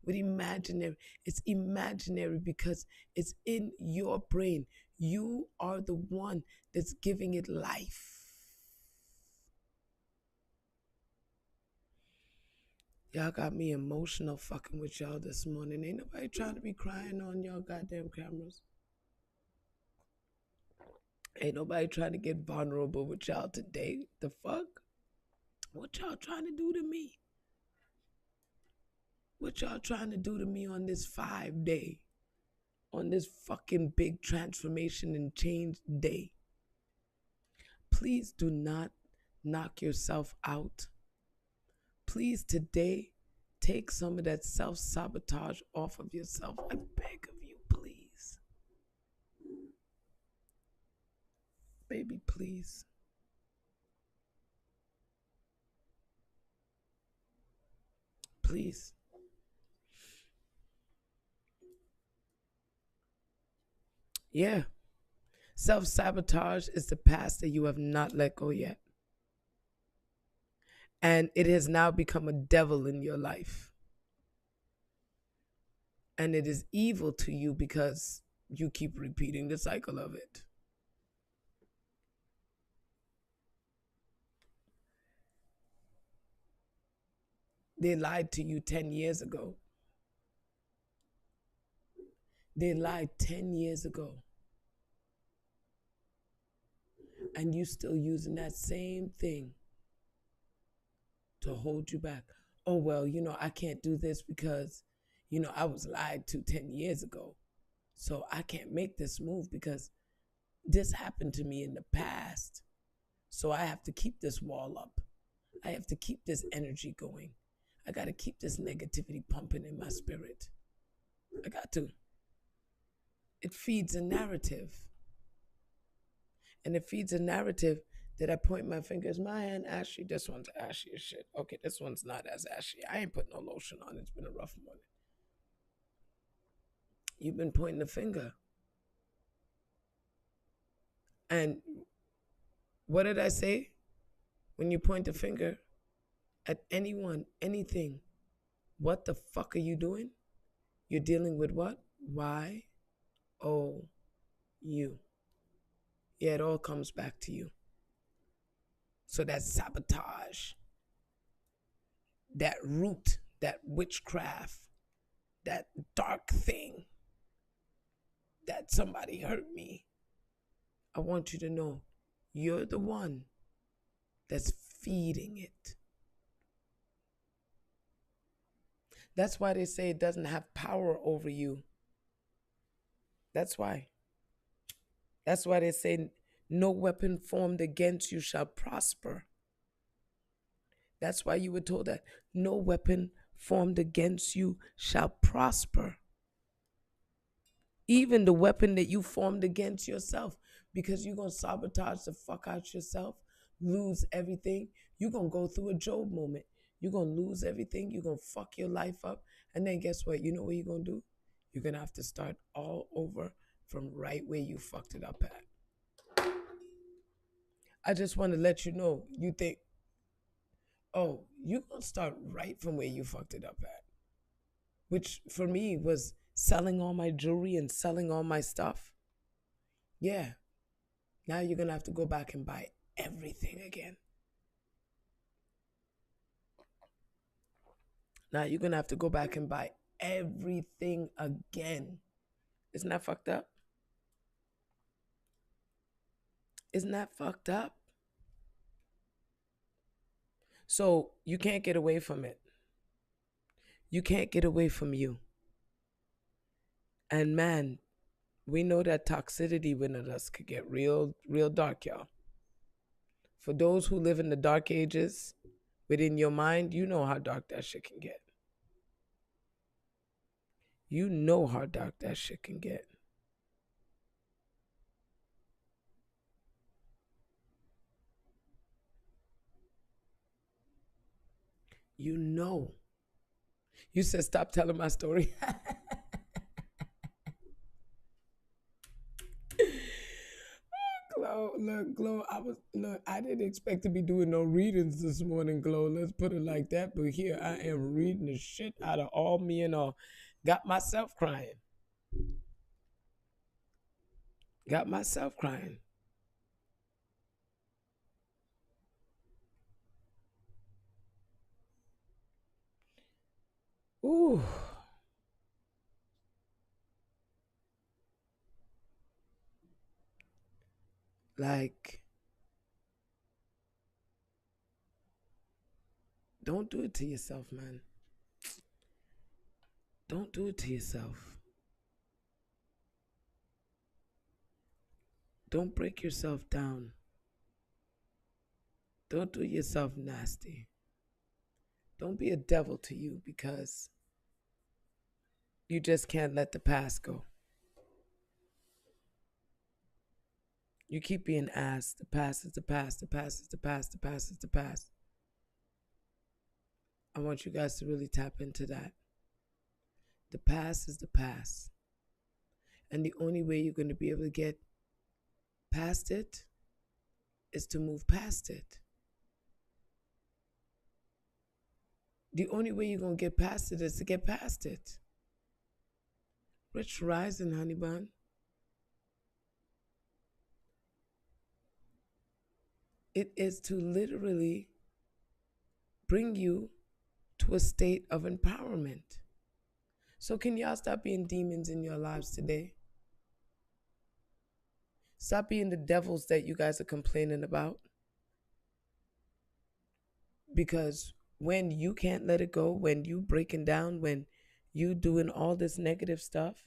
Speaker 1: with imaginary. It's imaginary because it's in your brain. You are the one that's giving it life. Y'all got me emotional fucking with y'all this morning. Ain't nobody trying to be crying on y'all goddamn cameras. Ain't nobody trying to get vulnerable with y'all today. The fuck? What y'all trying to do to me? What y'all trying to do to me on this 5 day? On this fucking big transformation and change day? Please do not knock yourself out. Please today take some of that self-sabotage off of yourself. I beg of you, please. Baby, please. Please. Yeah. Self-sabotage is the past that you have not let go yet. And it has now become a devil in your life. And it is evil to you because you keep repeating the cycle of it. They lied to you 10 years ago. They lied 10 years ago. And you still using that same thing to hold you back. Oh, well, I can't do this because, I was lied to 10 years ago. So I can't make this move because this happened to me in the past. So I have to keep this wall up. I have to keep this energy going. I got to keep this negativity pumping in my spirit. I got to. It feeds a narrative. And it feeds a narrative that I point my fingers. My hand ashy. This one's ashy as shit. Okay, this one's not as ashy. I ain't put no lotion on. It's been a rough morning. You've been pointing the finger. And what did I say? When you point the finger at anyone, anything, what the fuck are you doing? You're dealing with what? Y-O-U. Yeah, it all comes back to you. So that sabotage, that root, that witchcraft, that dark thing, that somebody hurt me. I want you to know you're the one that's feeding it. That's why they say it doesn't have power over you. That's why. That's why they say no weapon formed against you shall prosper. That's why you were told that no weapon formed against you shall prosper. Even the weapon that you formed against yourself, because you're going to sabotage the fuck out yourself, lose everything. You're going to go through a Job moment. You're going to lose everything. You're going to fuck your life up. And then guess what? You know what you're going to do? You're going to have to start all over from right where you fucked it up at. I just want to let you know, you think, oh, you're going to start right from where you fucked it up at. Which for me was selling all my jewelry and selling all my stuff. Yeah. Now you're going to have to go back and buy everything again. Now you're going to have to go back and buy everything again. Isn't that fucked up? Isn't that fucked up? So you can't get away from it. You can't get away from you. And man, we know that toxicity within us could get real, real dark, y'all. For those who live in the dark ages, Within your mind, you know how dark that shit can get. You know how dark that shit can get. You know. You said stop telling my story. Glow, look, Glow. I didn't expect to be doing no readings this morning, Glow. Let's put it like that. But here I am reading the shit out of all me and all. Got myself crying. Got myself crying. Ooh, like, don't do it to yourself, man. Don't do it to yourself. Don't break yourself down. Don't do yourself nasty. Don't be a devil to you because you just can't let the past go. You keep being asked, the past is the past, the past is the past, the past is the past. I want you guys to really tap into that. The past is the past. And the only way you're going to be able to get past it is to move past it. The only way you're going to get past it is to get past it. Rich rising, honey bun. It is to literally bring you to a state of empowerment. So can y'all stop being demons in your lives today? Stop being the devils that you guys are complaining about. Because when you can't let it go, when you breaking down, when you doing all this negative stuff,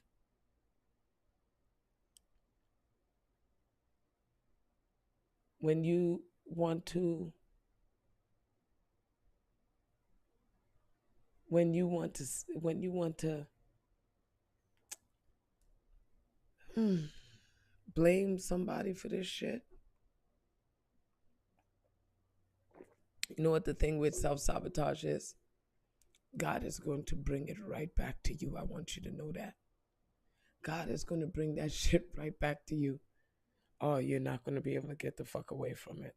Speaker 1: when you want to when you want to when you want to blame somebody for this shit. You know what the thing with self-sabotage is? God is going to bring it right back to you. I want you to know that. God is going to bring that shit right back to you. Oh, you're not going to be able to get the fuck away from it.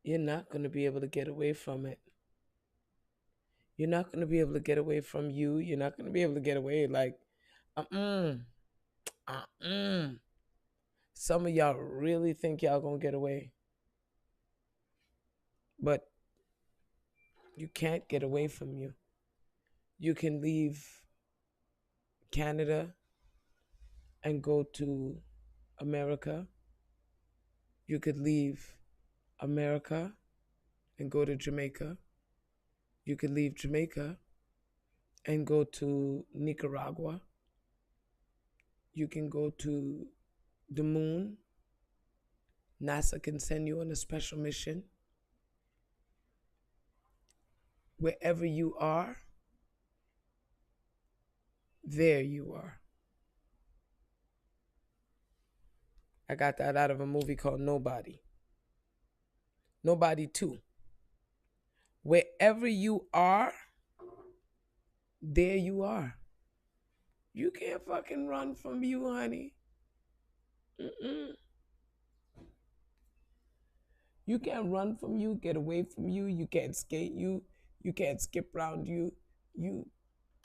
Speaker 1: You're not going to be able to get away from it. You're not going to be able to get away from you. You're not going to be able to get away like, some of y'all really think y'all going to get away. But you can't get away from you. You can leave Canada and go to America. You could leave America and go to Jamaica. You could leave Jamaica and go to Nicaragua. You can go to the moon. NASA can send you on a special mission. Wherever you are, there you are. I got that out of a movie called Nobody. Nobody 2. Wherever you are, there you are. You can't fucking run from you, honey. Mm-mm. You can't run from you, get away from you. You can't skate you. You can't skip around you. You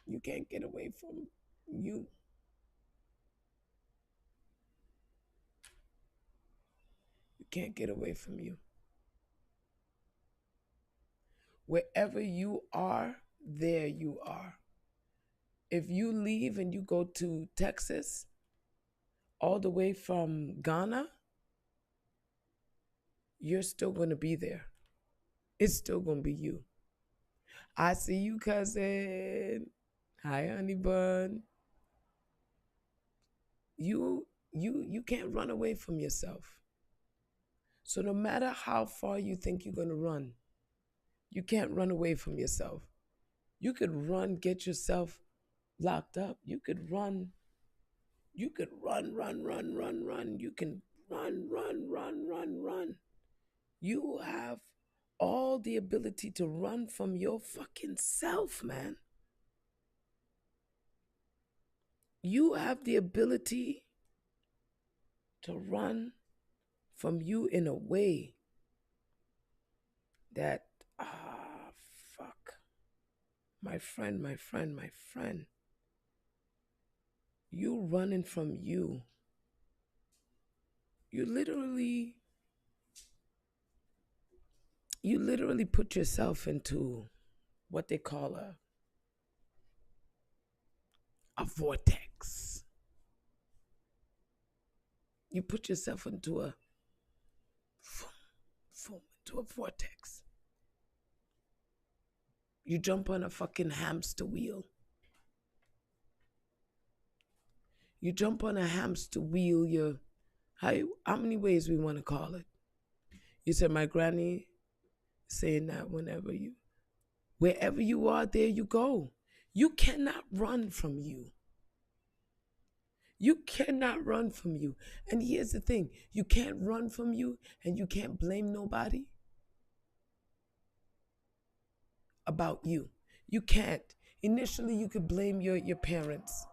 Speaker 1: you can't get away from you. You can't get away from you. Wherever you are, there you are. If you leave and you go to Texas, all the way from Ghana, you're still going to be there. It's still going to be you. I see you, cousin. Hi, honey bun. You can't run away from yourself. So no matter how far you think you're going to run, you can't run away from yourself. You could run, get yourself locked up. You could run. You can run. You have all the ability to run from your fucking self, man. You have the ability to run from you in a way that, fuck. My friend. You running from you. You literally, you literally put yourself into what they call a vortex. You put yourself into a vortex. You jump on a fucking hamster wheel. You jump on a hamster wheel. How many ways we want to call it? You said my granny saying that wherever you are, there you go. You cannot run from you. You cannot run from you. And here's the thing, you can't run from you and you can't blame nobody about you. You can't. Initially, you could blame your parents.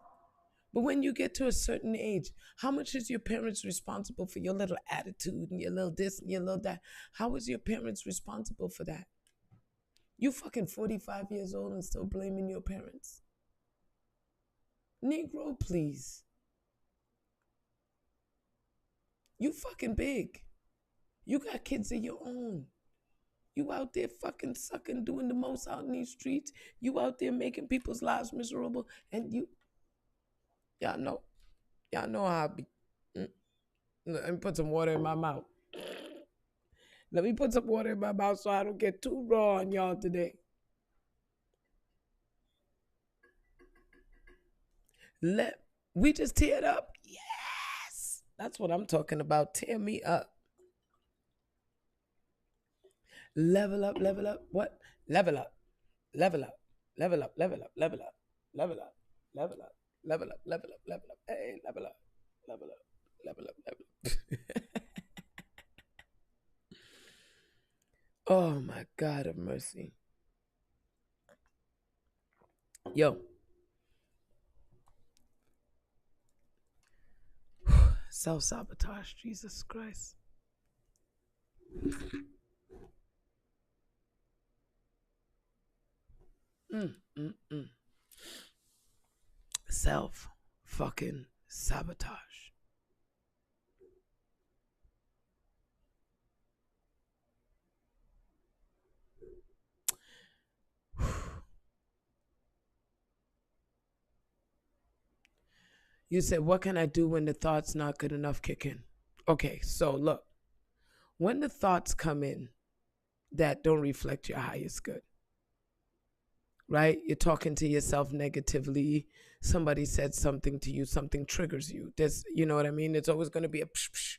Speaker 1: But when you get to a certain age, how much is your parents responsible for your little attitude and your little this and your little that? How is your parents responsible for that? You fucking 45 years old and still blaming your parents. Negro, please. You fucking big. You got kids of your own. You out there fucking sucking, doing the most out in these streets. You out there making people's lives miserable. And y'all know, y'all know how I be. Let me put some water in my mouth. Let me put some water in my mouth so I don't get too raw on y'all today. We just teared up. Yes. That's what I'm talking about. Tear me up. Level up, level up. What? Level up. Level up. Level up, level up, level up. Level up. Level up. Level up, level up, level up. Hey, level up. Level up. Level up, level up. Oh my God of mercy. Yo. Self-sabotage, Jesus Christ. Self fucking sabotage. You said, what can I do when the thoughts not good enough kick in? Okay, so look, when the thoughts come in that don't reflect your highest good, right? You're talking to yourself negatively. Somebody said something to you, something triggers you. You know what I mean? There's always going to be a psh, psh.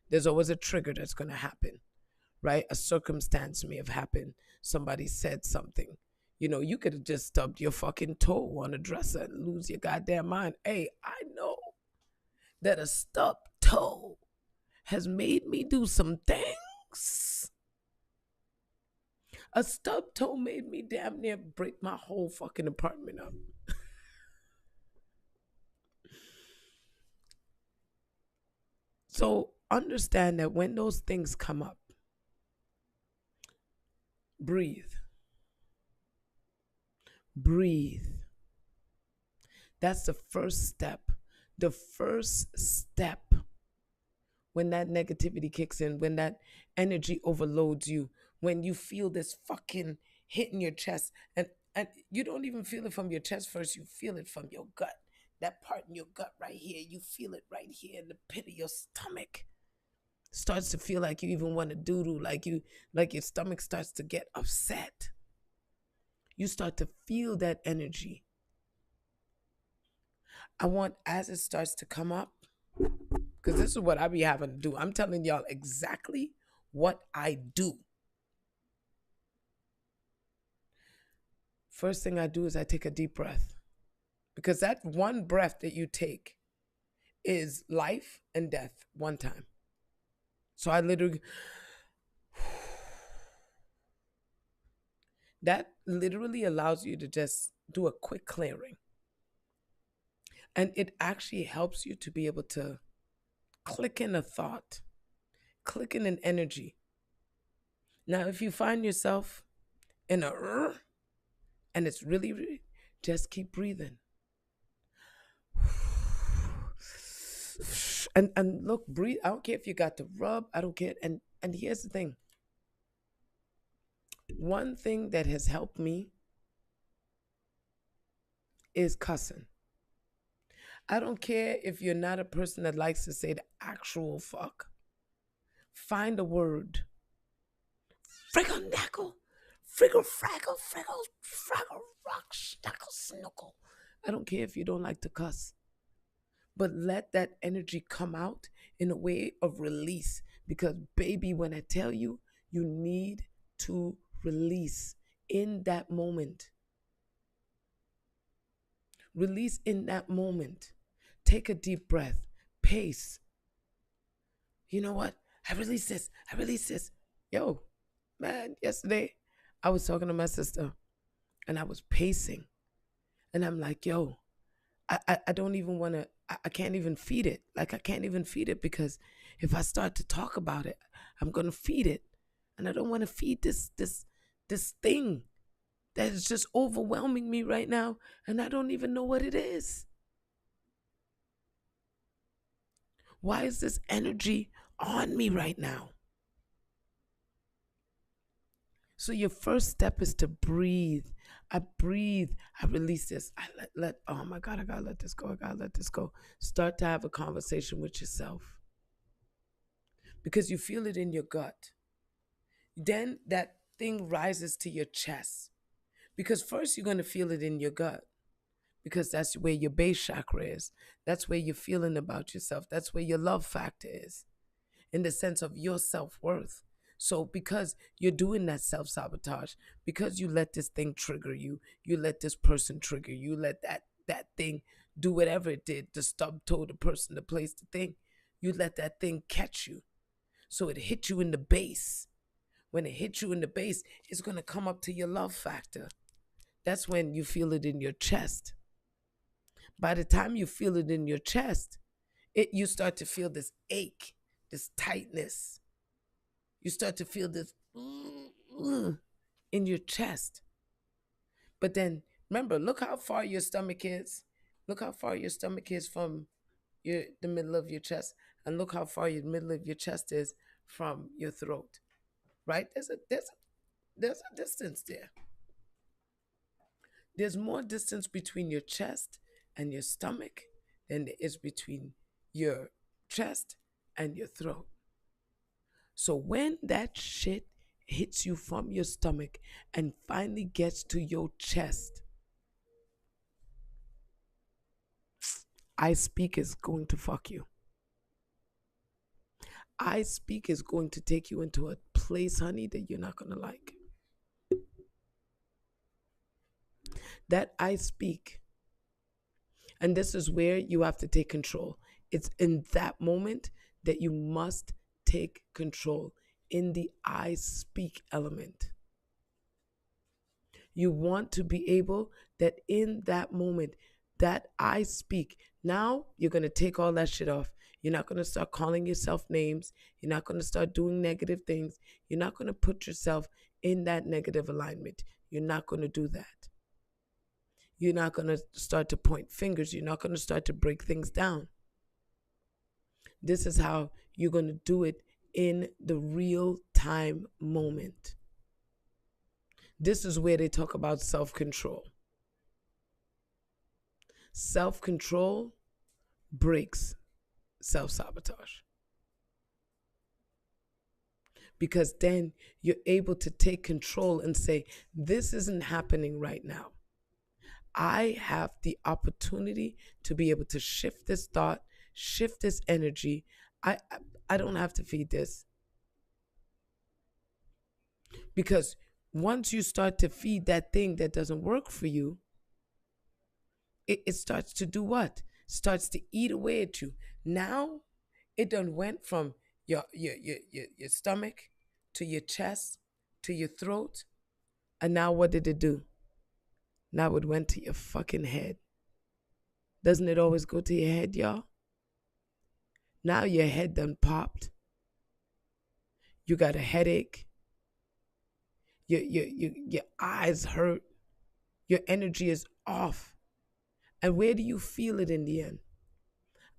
Speaker 1: There's always a trigger that's going to happen, right? A circumstance may have happened. Somebody said something. You could have just stubbed your fucking toe on a dresser and lose your goddamn mind. Hey, I know that a stubbed toe has made me do some things. A stubbed toe made me damn near break my whole fucking apartment up. So understand that when those things come up, breathe. Breathe. That's the first step. The first step when that negativity kicks in, when that energy overloads you, when you feel this fucking hit in your chest, and you don't even feel it from your chest first, you feel it from your gut. That part in your gut right here, you feel it right here in the pit of your stomach. Starts to feel like you even want to doo-doo, like your stomach starts to get upset. You start to feel that energy. I want, as it starts to come up, because this is what I be having to do. I'm telling y'all exactly what I do. First thing I do is I take a deep breath, because that one breath that you take is life and death one time. So I literally, that literally allows you to just do a quick clearing. And it actually helps you to be able to click in a thought, click in an energy. Now, if you find yourself in a and it's really, just keep breathing. And look, breathe. I don't care if you got to rub. I don't care. And here's the thing. One thing that has helped me is cussing. I don't care if you're not a person that likes to say the actual fuck. Find a word. Friggle knackle. Friggle fraggle. Friggle fraggle rock. Schnackle snuckle. I don't care if you don't like to cuss. But let that energy come out in a way of release. Because, baby, when I tell you, you need to release in that moment. Release in that moment. Take a deep breath. Pace. You know what? I release this. I release this. Yo, man, yesterday I was talking to my sister and I was pacing. And I'm like, yo, I don't even want to, I can't even feed it. Like, I can't even feed it, because if I start to talk about it, I'm going to feed it. And I don't want to feed this thing that is just overwhelming me right now. And I don't even know what it is. Why is this energy on me right now? So your first step is to breathe. I breathe. I release this. I let oh my God, I gotta let this go. I gotta let this go. Start to have a conversation with yourself. Because you feel it in your gut. Then that thing rises to your chest. Because first you're gonna feel it in your gut. Because that's where your base chakra is. That's where you're feeling about yourself. That's where your love factor is, in the sense of your self-worth. So because you're doing that self-sabotage, because you let this thing trigger you, you let this person trigger you, let that thing do whatever it did, the stub toe, the person, the place, the thing, you let that thing catch you. So it hit you in the base. When it hits you in the base, it's going to come up to your love factor. That's when you feel it in your chest. By the time you feel it in your chest, you start to feel this ache, this tightness. You start to feel this in your chest. But then, remember, look how far your stomach is. Look how far your stomach is from the middle of your chest. And look how far your middle of your chest is from your throat. Right? There's a distance there. There's more distance between your chest and your stomach than there is between your chest and your throat. So when that shit hits you from your stomach and finally gets to your chest, I speak is going to fuck you. I speak is going to take you into a place, honey, that you're not going to like. That I speak. And this is where you have to take control. It's in that moment that you must take control, in the I speak element. You want to be able that in that moment that I speak. Now you're going to take all that shit off. You're not going to start calling yourself names. You're not going to start doing negative things. You're not going to put yourself in that negative alignment. You're not going to do that. You're not going to start to point fingers. You're not going to start to break things down. This is how you're going to do it in the real time moment. This is where they talk about self-control. Self-control breaks self-sabotage. Because then you're able to take control and say, this isn't happening right now. I have the opportunity to be able to shift this thought, shift this energy. I don't have to feed this. Because once you start to feed that thing that doesn't work for you, it starts to do what? Starts to eat away at you. Now it done went from your stomach to your chest to your throat. And now what did it do? Now it went to your fucking head. Doesn't it always go to your head, y'all? Now your head done popped. You got a headache. Your eyes hurt. Your energy is off. And where do you feel it in the end?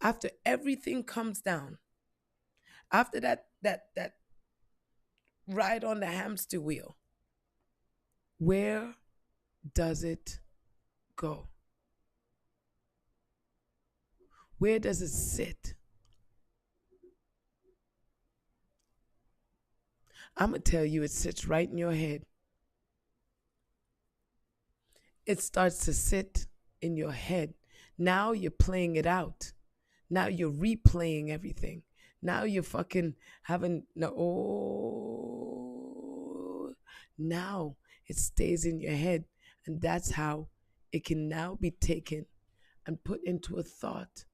Speaker 1: After everything comes down, after that ride on the hamster wheel, where does it go? Where does it sit? I'm going to tell you, it sits right in your head. It starts to sit in your head. Now you're playing it out. Now you're replaying everything. Now you're fucking having no. Oh, now it stays in your head, and that's how it can now be taken and put into a thought.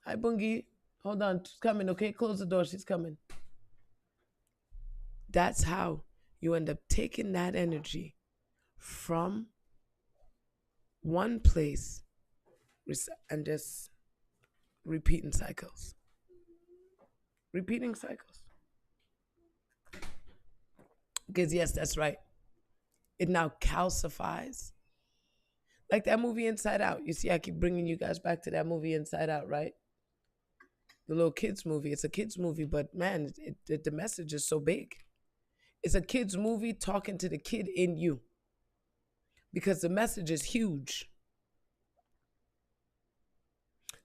Speaker 1: Hi, Bungie. Hold on, she's coming. Okay, close the door. She's coming. That's how you end up taking that energy from one place and just repeating cycles. Repeating cycles. Because, yes, that's right. It now calcifies. Like that movie Inside Out. You see, I keep bringing you guys back to that movie Inside Out, right? The little kids movie. It's a kids movie, but man, the message is so big. It's a kids movie talking to the kid in you because the message is huge.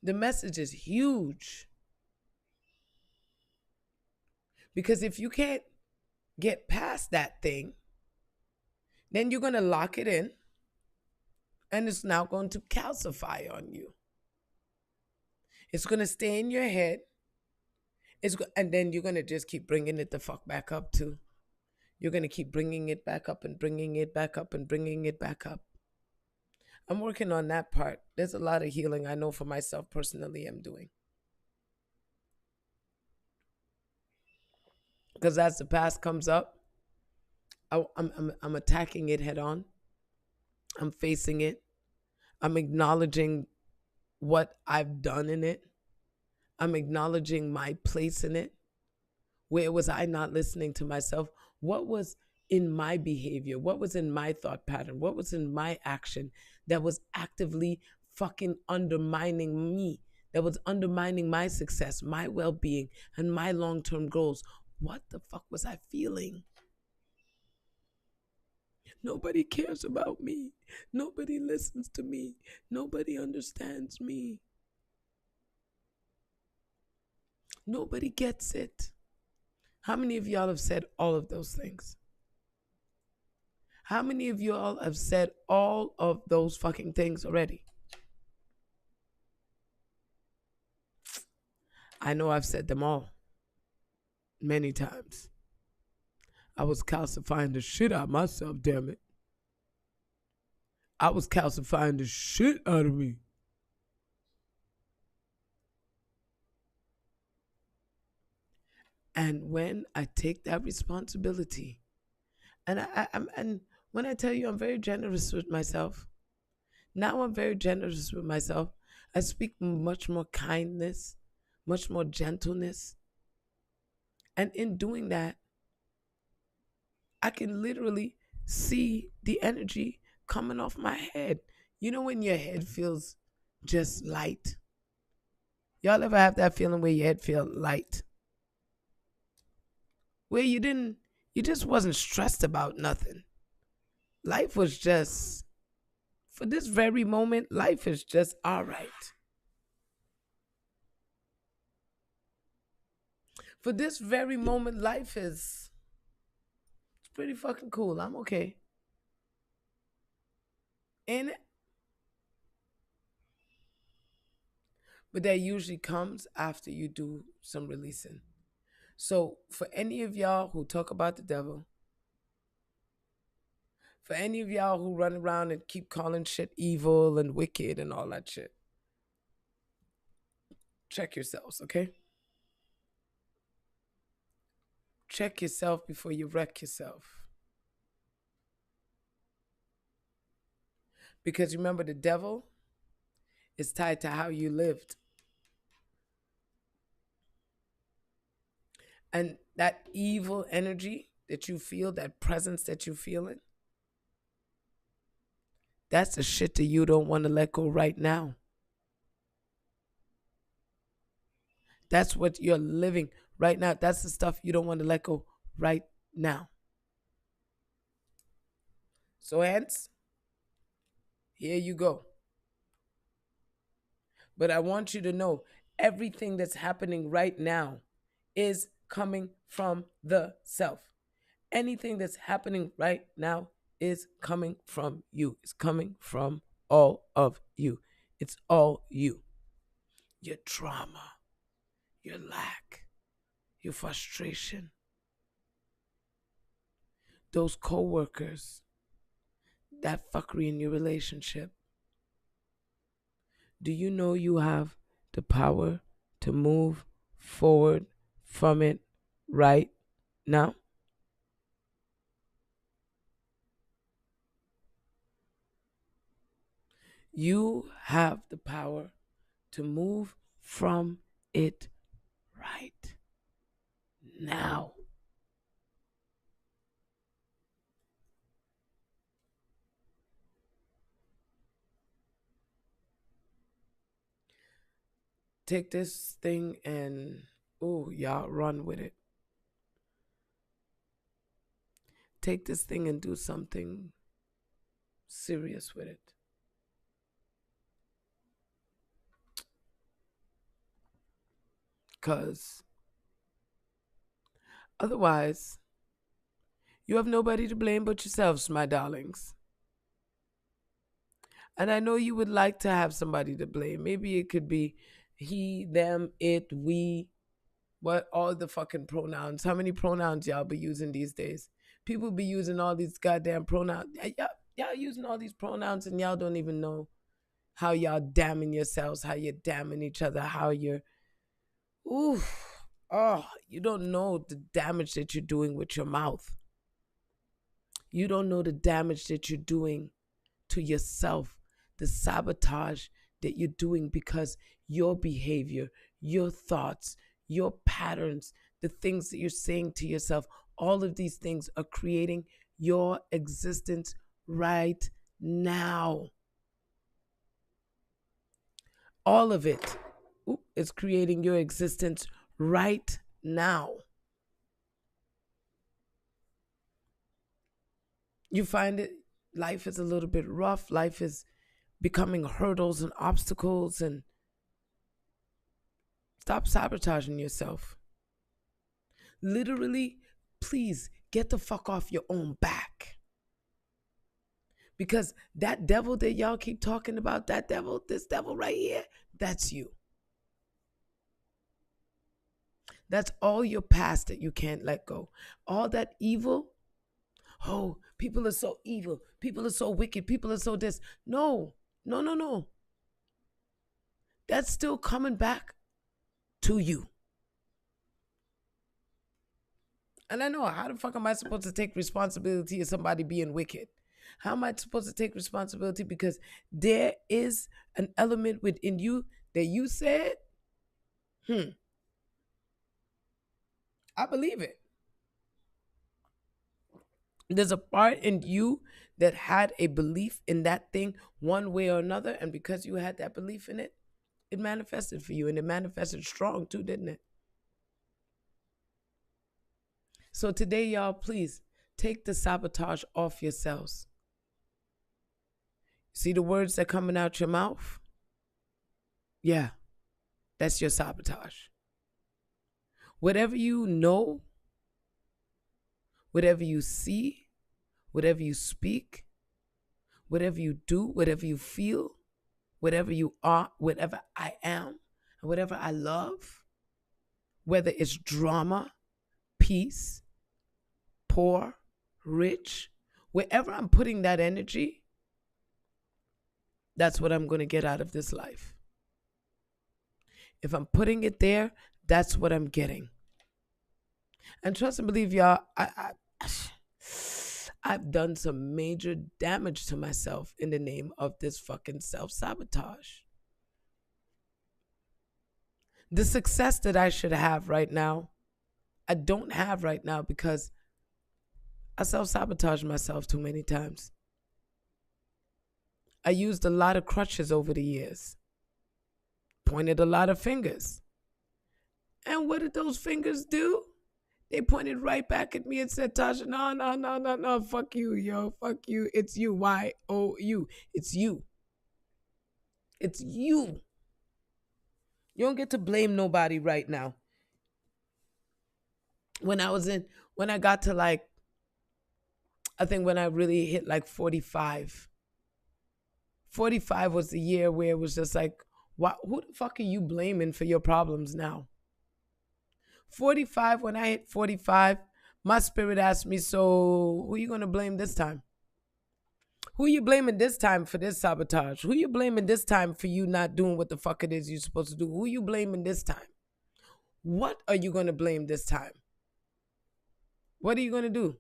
Speaker 1: The message is huge. Because if you can't get past that thing, then you're going to lock it in and it's now going to calcify on you. It's going to stay in your head. And then you're going to just keep bringing it the fuck back up too. You're going to keep bringing it back up and bringing it back up and bringing it back up. I'm working on that part. There's a lot of healing I know for myself personally I'm doing. Because as the past comes up, I'm attacking it head on. I'm facing it. I'm acknowledging what I've done in it. I'm acknowledging my place in it. Where was I not listening to myself? What was in my behavior? What was in my thought pattern? What was in my action that was actively fucking undermining me? That was undermining my success, my well-being, and my long-term goals. What the fuck was I feeling? Nobody cares about me. Nobody listens to me. Nobody understands me. Nobody gets it. How many of y'all have said all of those things? How many of y'all have said all of those fucking things already? I know I've said them all. Many times. I was calcifying the shit out of myself, damn it. I was calcifying the shit out of me. And when I take that responsibility, and when I tell you I'm very generous with myself, now I'm very generous with myself. I speak much more kindness, much more gentleness. And in doing that, I can literally see the energy coming off my head. You know when your head feels just light? Y'all ever have that feeling where your head feel light? Where you just wasn't stressed about nothing. Life was just, for this very moment, life is just all right. For this very moment, life is, it's pretty fucking cool. I'm okay. Ain't it? But that usually comes after you do some releasing. So for any of y'all who talk about the devil, For any of y'all who run around and keep calling shit evil and wicked and all that shit, check yourselves, okay? Check yourself before you wreck yourself. Because remember, the devil is tied to how you lived. And that evil energy that you feel, that presence that you feel in, that's the shit that you don't want to let go right now. That's what you're living right now. That's the stuff you don't want to let go right now. So, hence, here you go. But I want you to know everything that's happening right now is coming from the self. Anything that's happening right now is coming from you. It's coming from all of you. It's all you. Your trauma, your lack, your frustration, those coworkers, that fuckery in your relationship. Do you know you have the power to move forward from it right now? You have the power to move from it right now. Take this thing and, oh, y'all run with it. Take this thing and do something serious with it. Because otherwise, you have nobody to blame but yourselves, my darlings. And I know you would like to have somebody to blame. Maybe it could be he, them, it, we, what, all the fucking pronouns. How many pronouns y'all be using these days? People be using all these goddamn pronouns. Y'all using all these pronouns and y'all don't even know how y'all damning yourselves, how you're damning each other, how you're, you don't know the damage that you're doing with your mouth. You don't know the damage that you're doing to yourself, the sabotage that you're doing because your behavior, your thoughts, your patterns, the things that you're saying to yourself, all of these things are creating your existence right now. All of it is creating your existence right now. You find it, life is a little bit rough. Life is becoming hurdles and obstacles, and stop sabotaging yourself. Literally, please get the fuck off your own back. Because that devil that y'all keep talking about, that devil, this devil right here, that's you. That's all your past that you can't let go. All that evil. Oh, people are so evil. People are so wicked. People are so this. No. That's still coming back to you. And I know, how the fuck am I supposed to take responsibility of somebody being wicked? How am I supposed to take responsibility? Because there is an element within you that you said, I believe it. There's a part in you that had a belief in that thing one way or another. And because you had that belief in it, it manifested for you. And it manifested strong too, didn't it? So today, y'all, please take the sabotage off yourselves. See the words that coming out your mouth? Yeah, that's your sabotage. Whatever you know, whatever you see, whatever you speak, whatever you do, whatever you feel, whatever you are, whatever I am, and whatever I love, whether it's drama, peace, poor, rich, Wherever I'm putting that energy, that's what I'm going to get out of this life. If I'm putting it there, that's what I'm getting. And trust and believe, y'all, I've done some major damage to myself in the name of this fucking self-sabotage. The success that I should have right now, I don't have right now because I self-sabotage myself too many times. I used a lot of crutches over the years, pointed a lot of fingers. And what did those fingers do? They pointed right back at me and said, Tasha, no, no, no, no, no, fuck you, yo, fuck you. It's you. Y-O-U. It's you. It's you. You don't get to blame nobody right now. When I got to like, I think when I really hit like 45, 45 was the year where it was just like, who the fuck are you blaming for your problems now? 45, when I hit 45, my spirit asked me, so who are you going to blame this time? Who are you blaming this time for this sabotage? Who are you blaming this time for you not doing what the fuck it is you're supposed to do? Who are you blaming this time? What are you going to blame this time? What are you going to do?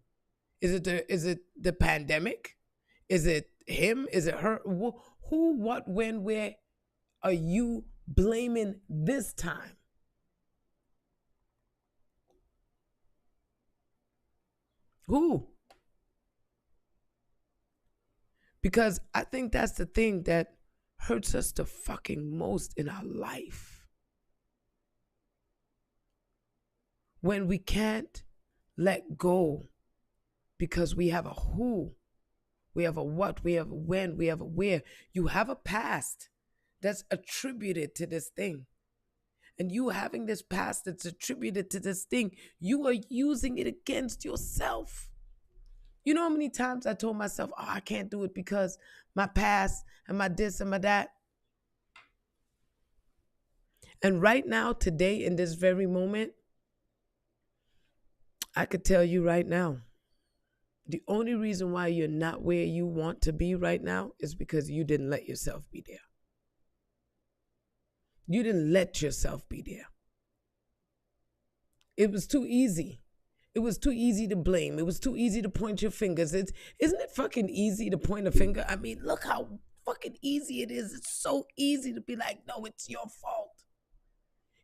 Speaker 1: Is it the pandemic? Is it him? Is it her? Who, what, when, where are you blaming this time? Who? Because I think that's the thing that hurts us the fucking most in our life. When we can't let go because we have a who, we have a what, we have a when, we have a where. You have a past that's attributed to this thing. And you having this past that's attributed to this thing, you are using it against yourself. You know how many times I told myself, oh, I can't do it because my past and my this and my that. And right now, today, in this very moment, I could tell you right now, the only reason why you're not where you want to be right now is because you didn't let yourself be there. You didn't let yourself be there. It was too easy. It was too easy to blame. It was too easy to point your fingers. Isn't it fucking easy to point a finger? I mean, look how fucking easy it is. It's so easy to be like, no, it's your fault.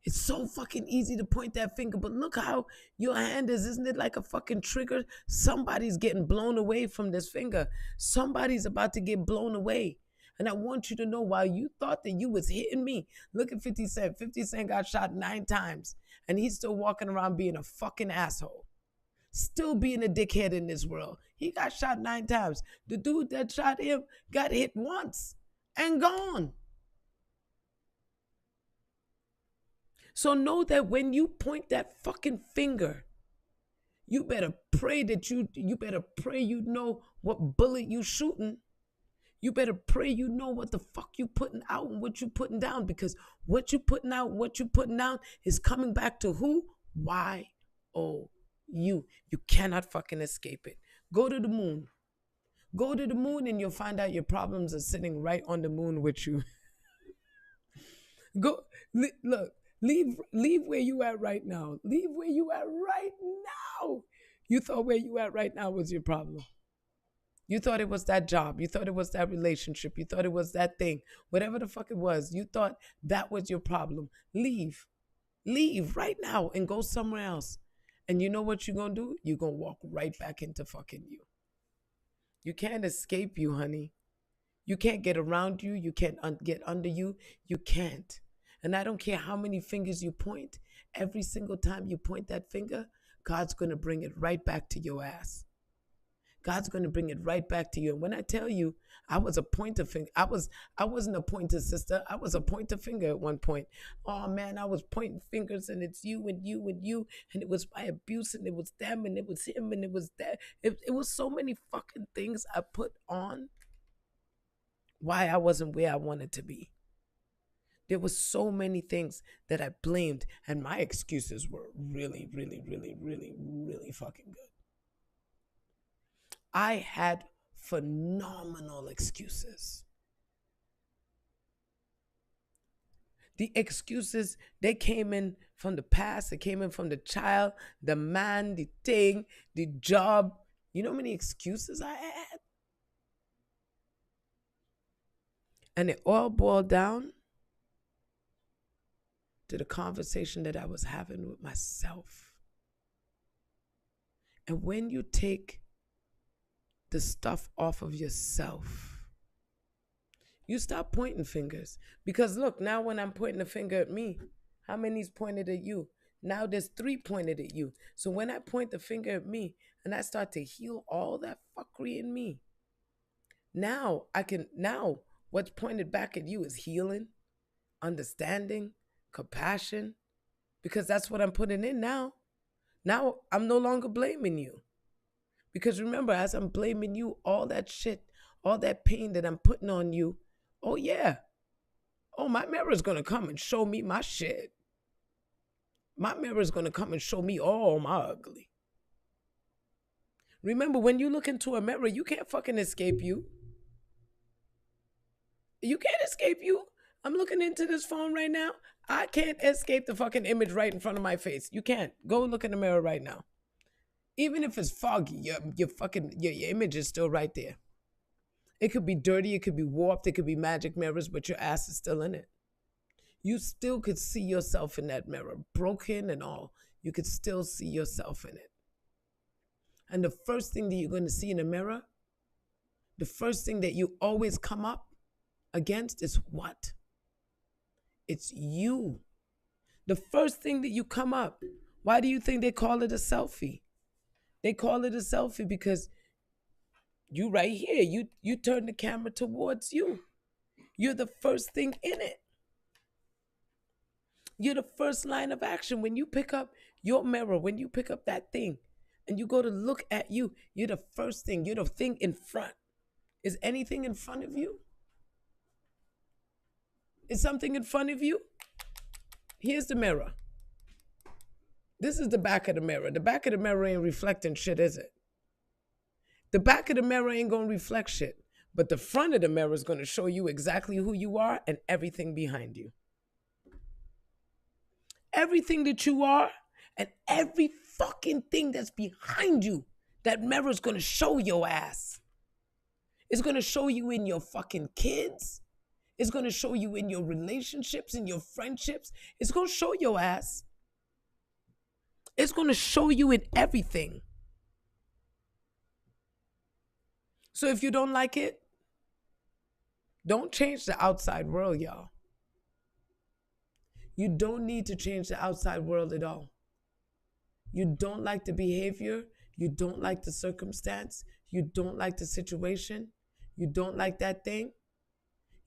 Speaker 1: It's so fucking easy to point that finger, but look how your hand is. Isn't it like a fucking trigger? Somebody's getting blown away from this finger. Somebody's about to get blown away. And I want you to know, while you thought that you was hitting me, look at 50 Cent. 50 Cent got shot 9 times, and he's still walking around being a fucking asshole. Still being a dickhead in this world. He got shot 9 times. The dude that shot him got hit once and gone. So know that when you point that fucking finger, you better pray that you know what bullet you shooting. You better pray you know what the fuck you putting out and what you putting down, because what you putting out, what you putting down is coming back to who? Y-O-U. You cannot fucking escape it. Go to the moon. Go to the moon and you'll find out your problems are sitting right on the moon with you. Go, look. Leave where you at right now. Leave where you at right now. You thought where you at right now was your problem. You thought it was that job. You thought it was that relationship. You thought it was that thing. Whatever the fuck it was, you thought that was your problem. Leave. Leave right now and go somewhere else. And you know what you're going to do? You're going to walk right back into fucking you. You can't escape you, honey. You can't get around you. You can't get under you. You can't. And I don't care how many fingers you point. Every single time you point that finger, God's going to bring it right back to your ass. God's going to bring it right back to you. And when I tell you, I was a pointer finger. I wasn't a pointer sister. I was a pointer finger at one point. Oh man, I was pointing fingers, and it's you and you and you, and it was my abuse, and it was them, and it was him, and it was that. It was so many fucking things I put on why I wasn't where I wanted to be. There were so many things that I blamed, and my excuses were really, really, really, really, really fucking good. I had phenomenal excuses. The excuses, they came in from the past, they came in from the child, the man, the thing, the job. You know how many excuses I had? And it all boiled down to the conversation that I was having with myself. And when you take the stuff off of yourself, you stop pointing fingers. Because look, now when I'm pointing a finger at me, how many's pointed at you? Now there's 3 pointed at you. So when I point the finger at me and I start to heal all that fuckery in me, now what's pointed back at you is healing, understanding, compassion, because that's what I'm putting in now. Now I'm no longer blaming you. Because remember, as I'm blaming you, all that shit, all that pain that I'm putting on you, oh yeah, oh, my mirror's gonna come and show me my shit. My mirror's gonna come and show me all my ugly. Remember, when you look into a mirror, you can't fucking escape you. You can't escape you. I'm looking into this phone right now. I can't escape the fucking image right in front of my face. You can't. Go look in the mirror right now. Even if it's foggy, your image is still right there. It could be dirty, it could be warped, it could be magic mirrors, but your ass is still in it. You still could see yourself in that mirror, broken and all. You could still see yourself in it. And the first thing that you're going to see in a mirror, the first thing that you always come up against is what? It's you. The first thing that you come up. Why do you think they call it a selfie? They call it a selfie because you right here, you turn the camera towards you. You're the first thing in it. You're the first line of action. When you pick up your mirror, when you pick up that thing and you go to look at you, you're the first thing. You're the thing in front. Is anything in front of you? Is something in front of you? Here's the mirror. This is the back of the mirror. The back of the mirror ain't reflecting shit, is it? The back of the mirror ain't going to reflect shit. But the front of the mirror is going to show you exactly who you are and everything behind you. Everything that you are and every fucking thing that's behind you, that mirror is going to show your ass. It's going to show you in your fucking kids. It's going to show you in your relationships, in your friendships. It's going to show your ass. It's going to show you in everything. So if you don't like it, don't change the outside world, y'all. You don't need to change the outside world at all. You don't like the behavior. You don't like the circumstance. You don't like the situation. You don't like that thing.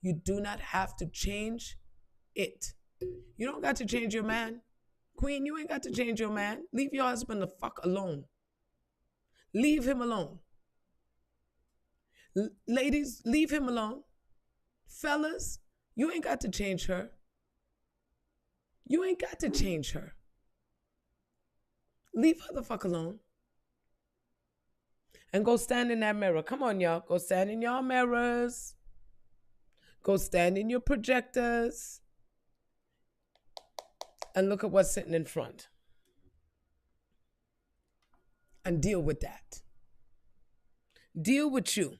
Speaker 1: You do not have to change it. You don't got to change your man. Queen, you ain't got to change your man. Leave your husband the fuck alone. Leave him alone. Ladies, leave him alone. Fellas, you ain't got to change her. You ain't got to change her. Leave her the fuck alone. And go stand in that mirror. Come on, y'all. Go stand in your mirrors. Go stand in your projectors. And look at what's sitting in front. And deal with that. Deal with you.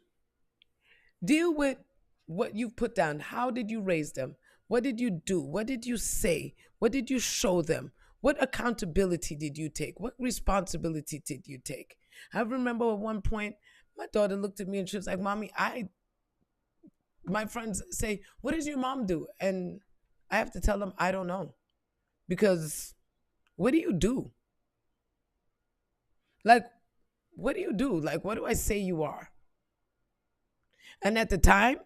Speaker 1: Deal with what you've put down. How did you raise them? What did you do? What did you say? What did you show them? What accountability did you take? What responsibility did you take? I remember at one point, my daughter looked at me and she was like, Mommy, my friends say, what does your mom do? And I have to tell them, I don't know. Because what do you do? Like, what do you do? Like, what do I say you are? And at the time,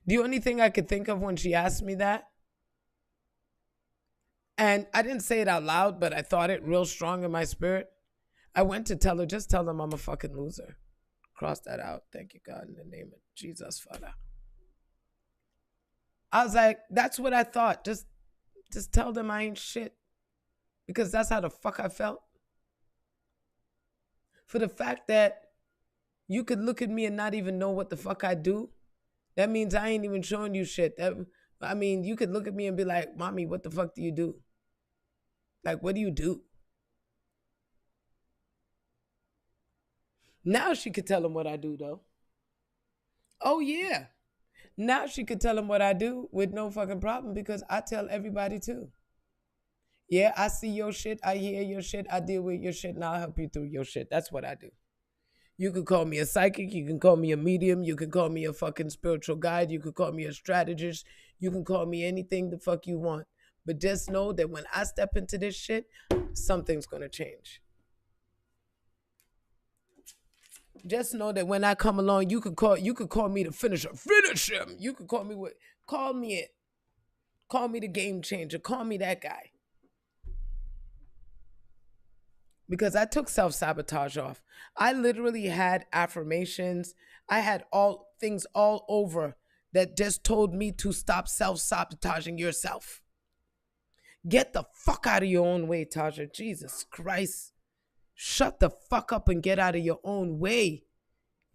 Speaker 1: the only thing I could think of when she asked me that, and I didn't say it out loud, but I thought it real strong in my spirit. I went to tell her, just tell them I'm a fucking loser. Cross that out. Thank you, God, in the name of Jesus, Father. I was like, that's what I thought. Just tell them I ain't shit. Because that's how the fuck I felt. For the fact that you could look at me and not even know what the fuck I do, that means I ain't even showing you shit. I mean, you could look at me and be like, "Mommy, what the fuck do you do? Like, what do you do?" Now she could tell him what I do, though. Oh, yeah. Now she could tell him what I do with no fucking problem because I tell everybody too. Yeah, I see your shit, I hear your shit, I deal with your shit, and I'll help you through your shit. That's what I do. You could call me a psychic, you can call me a medium, you can call me a fucking spiritual guide, you could call me a strategist, you can call me anything the fuck you want. But just know that when I step into this shit, something's gonna change. Just know that when I come along, you could call me the finisher. Finish him. You could call me what? Call me it. Call me the game changer. Call me that guy. Because I took self-sabotage off. I literally had affirmations. I had all things all over that just told me to stop self-sabotaging yourself. Get the fuck out of your own way, Taja. Jesus Christ. Shut the fuck up and get out of your own way.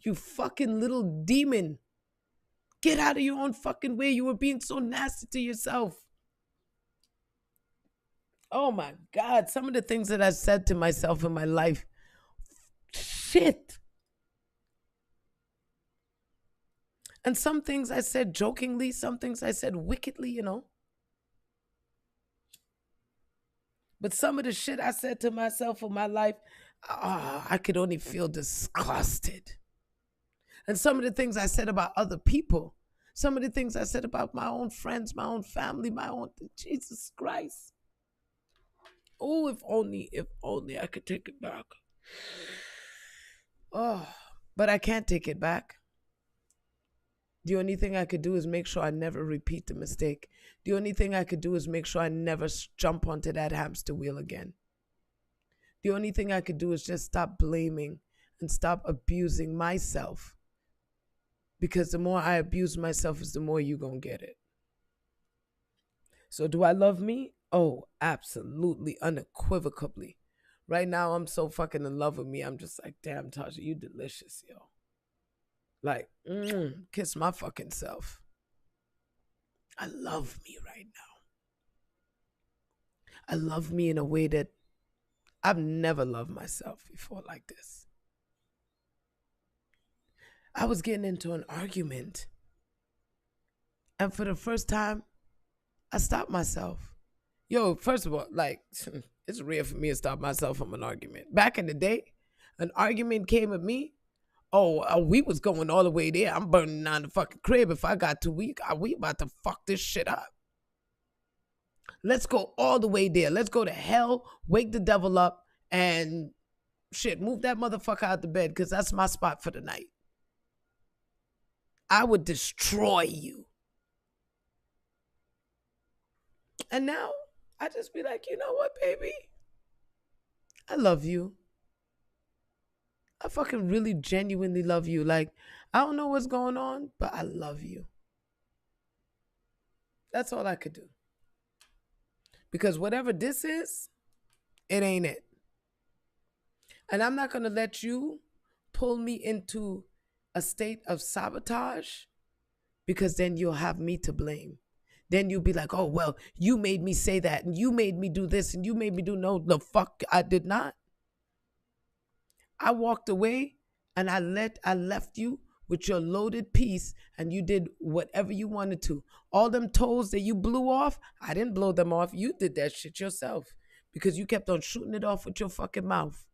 Speaker 1: You fucking little demon. Get out of your own fucking way. You were being so nasty to yourself. Oh my God. Some of the things that I said to myself in my life. Shit. And some things I said jokingly, some things I said wickedly, you know. But some of the shit I said to myself in my life, I could only feel disgusted. And some of the things I said about other people, some of the things I said about my own friends, my own family, my own, Jesus Christ. Oh, if only I could take it back. Oh, but I can't take it back. The only thing I could do is make sure I never repeat the mistake. The only thing I could do is make sure I never jump onto that hamster wheel again. The only thing I could do is just stop blaming and stop abusing myself. Because the more I abuse myself is the more you're going to get it. So do I love me? Oh, absolutely, unequivocally. Right now, I'm so fucking in love with me. I'm just like, damn, Tasha, you delicious, yo. Like, kiss my fucking self. I love me right now. I love me in a way that I've never loved myself before like this. I was getting into an argument. And for the first time, I stopped myself. Yo, first of all, like, it's rare for me to stop myself from an argument. Back in the day, an argument came at me. Oh, we was going all the way there. I'm burning down the fucking crib. If I got 2 weeks, we about to fuck this shit up. Let's go all the way there. Let's go to hell, wake the devil up, and shit, move that motherfucker out the bed because that's my spot for the night. I would destroy you. And now, I just be like, you know what, baby? I love you. I fucking really genuinely love you. Like, I don't know what's going on, but I love you. That's all I could do. Because whatever this is, it ain't it. And I'm not going to let you pull me into a state of sabotage because then you'll have me to blame. Then you'll be like, oh, well, you made me say that and you made me do this and you made me do no, the fuck I did not. I walked away and I left you with your loaded piece and you did whatever you wanted to. All them toes that you blew off, I didn't blow them off. You did that shit yourself because you kept on shooting it off with your fucking mouth.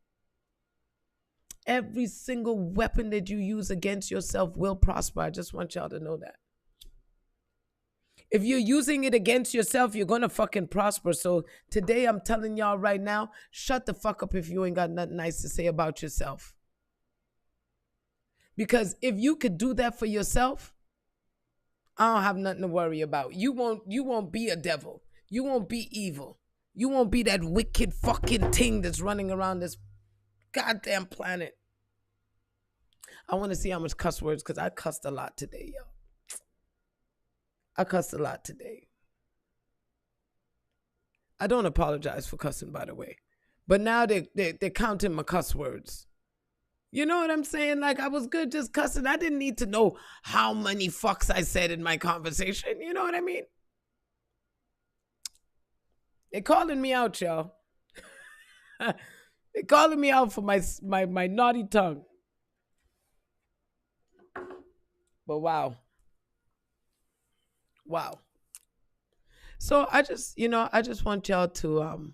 Speaker 1: Every single weapon that you use against yourself will prosper. I just want y'all to know that. If you're using it against yourself, you're going to fucking prosper. So today I'm telling y'all right now, shut the fuck up if you ain't got nothing nice to say about yourself. Because if you could do that for yourself, I don't have nothing to worry about. You won't be a devil. You won't be evil. You won't be that wicked fucking thing that's running around this goddamn planet. I want to see how much cuss words because I cussed a lot today, yo. I cussed a lot today. I don't apologize for cussing, by the way. But now they're counting my cuss words. You know what I'm saying? Like, I was good just cussing. I didn't need to know how many fucks I said in my conversation. You know what I mean? They calling me out, y'all. They calling me out for my naughty tongue. But wow. Wow. So I just want y'all to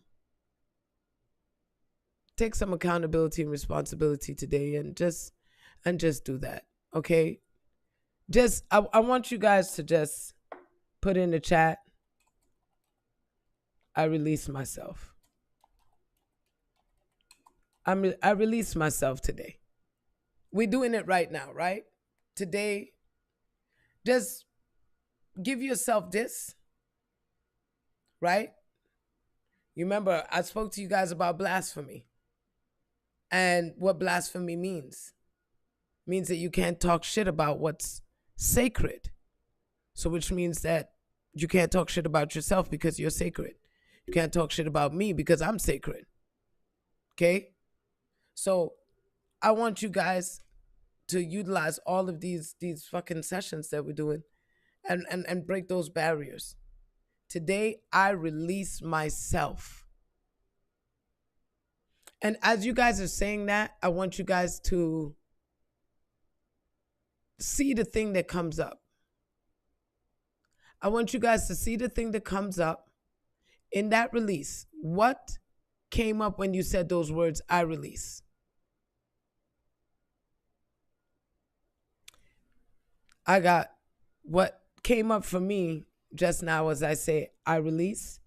Speaker 1: take some accountability and responsibility today and just do that. Okay? I want you guys to just put in the chat, I release myself. I release myself today. We're doing it right now, right? Today, just give yourself this, right? You remember I spoke to you guys about blasphemy. And what blasphemy means that you can't talk shit about what's sacred. So which means that you can't talk shit about yourself because you're sacred. You can't talk shit about me because I'm sacred. Okay? So I want you guys to utilize all of these fucking sessions that we're doing and break those barriers. Today, I release myself. And as you guys are saying that, I want you guys to see the thing that comes up. I want you guys to see the thing that comes up in that release. What came up when you said those words, I release? I got what came up for me just now as I say, I release.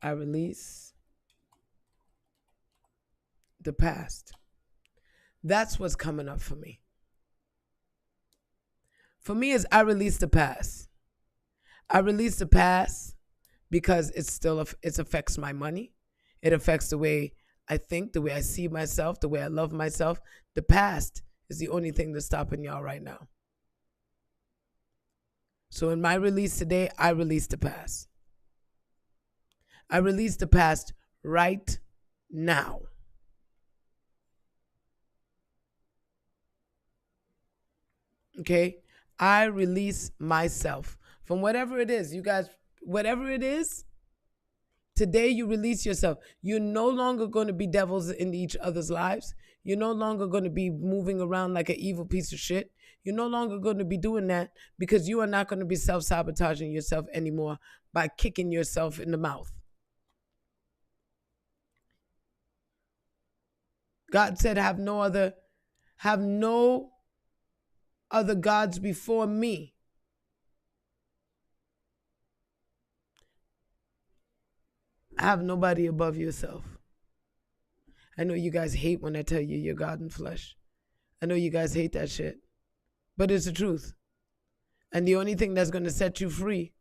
Speaker 1: I release the past. That's what's coming up for me. For me is I release the past. I release the past because it affects my money. It affects the way I think, the way I see myself, the way I love myself. The past is the only thing that's stopping y'all right now. So in my release today, I release the past. I release the past right now. Okay? I release myself from whatever it is. You guys, whatever it is, today you release yourself. You're no longer going to be devils in each other's lives. You're no longer going to be moving around like an evil piece of shit. You're no longer going to be doing that because you are not going to be self-sabotaging yourself anymore by kicking yourself in the mouth. God said, have no other gods before me. Have nobody above yourself. I know you guys hate when I tell you you're God in flesh. I know you guys hate that shit. But it's the truth. And the only thing that's going to set you free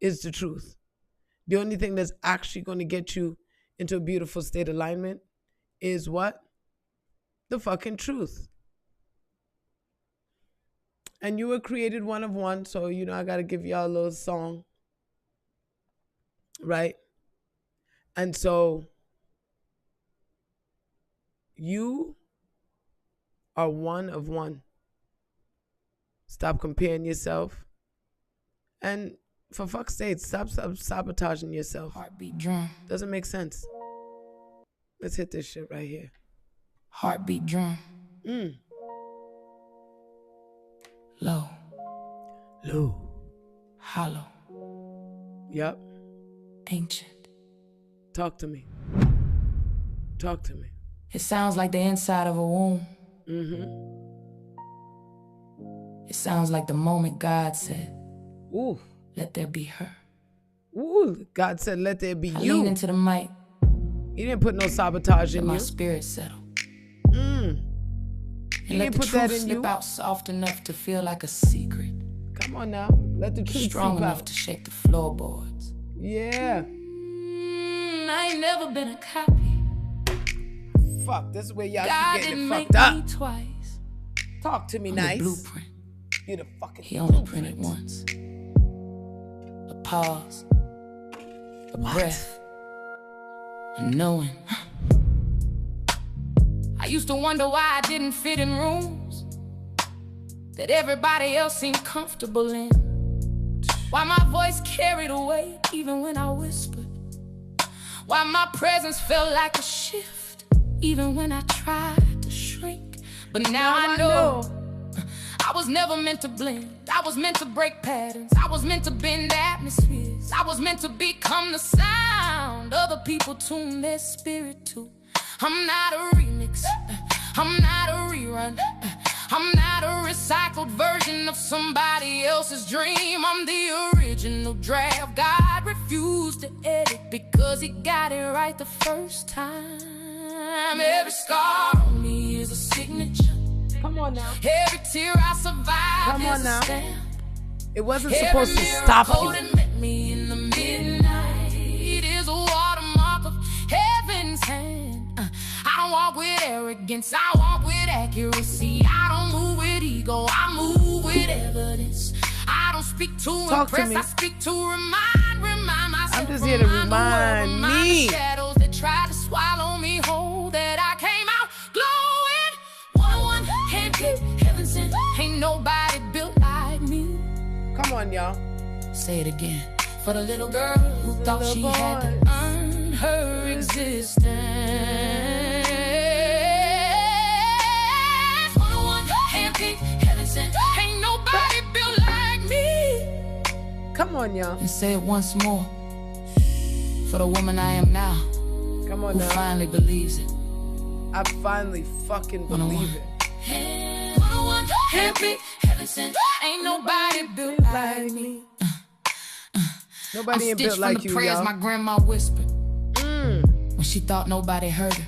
Speaker 1: is the truth. The only thing that's actually going to get you into a beautiful state of alignment is what? The fucking truth. And you were created one of one, so I got to give y'all a little song. Right? And so you are one of one. Stop comparing yourself. And for fuck's sake, stop sabotaging yourself.
Speaker 2: Heartbeat drum.
Speaker 1: Doesn't make sense. Let's hit this shit right here.
Speaker 2: Heartbeat drum. Low. Hollow.
Speaker 1: Yep.
Speaker 2: Ancient.
Speaker 1: Talk to me.
Speaker 2: It sounds like the inside of a womb. It sounds like the moment God said,
Speaker 1: ooh,
Speaker 2: let there be her.
Speaker 1: Ooh, God said, let there be
Speaker 2: I
Speaker 1: you.
Speaker 2: lean into the mic.
Speaker 1: He didn't put no sabotage in
Speaker 2: my
Speaker 1: you.
Speaker 2: Spirit settle.
Speaker 1: He didn't put that in you.
Speaker 2: Slip out soft enough to feel like a secret.
Speaker 1: Come on now. Let the truth
Speaker 2: strong
Speaker 1: seep
Speaker 2: enough
Speaker 1: out.
Speaker 2: To shake the floorboards.
Speaker 1: Yeah.
Speaker 2: I ain't never been a copy.
Speaker 1: Fuck, this is where y'all
Speaker 2: God
Speaker 1: keep getting
Speaker 2: didn't
Speaker 1: it fucked
Speaker 2: make
Speaker 1: up.
Speaker 2: Me twice.
Speaker 1: Talk to me
Speaker 2: I'm
Speaker 1: nice.
Speaker 2: The blueprint.
Speaker 1: You're the fucking
Speaker 2: He only printed once. A pause. A breath. A knowing. used to wonder why I didn't fit in rooms that everybody else seemed comfortable in. Why my voice carried away even when I whispered. Why my presence felt like a shift even when I tried to shrink. But now I know I was never meant to blend. I was meant to break patterns. I was meant to bend atmospheres. I was meant to become the sound other people tune their spirit to. I'm not a remix. I'm not a rerun. I'm not a recycled version of somebody else's dream. I'm the original draft God refused to edit because he got it right the first time. Every scar on me is a signature.
Speaker 1: Come on now.
Speaker 2: Every tear I survived.
Speaker 1: Come on
Speaker 2: is
Speaker 1: now.
Speaker 2: a stamp.
Speaker 1: It wasn't supposed to stop you.
Speaker 2: That met me in the midnight. It is a watermark of heaven's hand. I don't walk with arrogance, I walk with accuracy. I don't move with ego, I move with evidence. I don't speak to impress, I speak to remind myself.
Speaker 1: I'm just here to remind me.
Speaker 2: The shadows that try to swallow me whole, that I came out glowing. 1-1, handpicked, heaven sent. Ain't nobody built like me.
Speaker 1: Come on, y'all.
Speaker 2: Say it again. For the little girl who thought she had to earn her existence. 1-1, handpicked, heaven sent. Ain't nobody built like me.
Speaker 1: Come on, y'all.
Speaker 2: And say it once more. For the woman I am now.
Speaker 1: Come on
Speaker 2: who
Speaker 1: now.
Speaker 2: finally believes it.
Speaker 1: I finally fucking believe it.
Speaker 2: 1-1, handpicked, heaven sent. Ain't nobody built like me.
Speaker 1: Nobody ain't built
Speaker 2: from
Speaker 1: like
Speaker 2: the
Speaker 1: you,
Speaker 2: prayers
Speaker 1: y'all.
Speaker 2: my grandma whispered when she thought nobody heard her.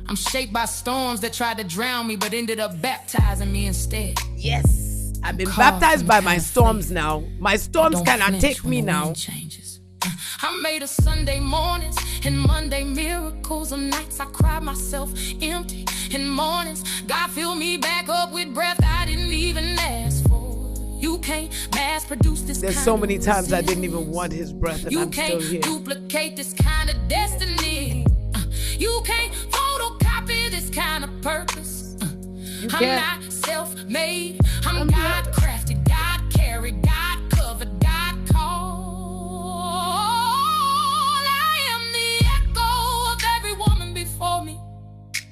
Speaker 2: I'm shaped by storms that tried to drown me, but ended up baptizing me instead.
Speaker 1: Yes, I've been baptized by my storms now. My storms cannot take me now.
Speaker 2: Changes. I'm made of Sunday mornings and Monday miracles. Of nights I cried myself empty. In mornings, God filled me back up with breath I didn't even ask for. You can't mass produce this.
Speaker 1: There's so many times I didn't even want his breath, and I'm still here.
Speaker 2: You can't duplicate this kind of destiny. You can't photocopy this kind of purpose. I'm not self-made. I'm God-crafted, God-carried, God-covered, God-called. I am the echo of every woman before me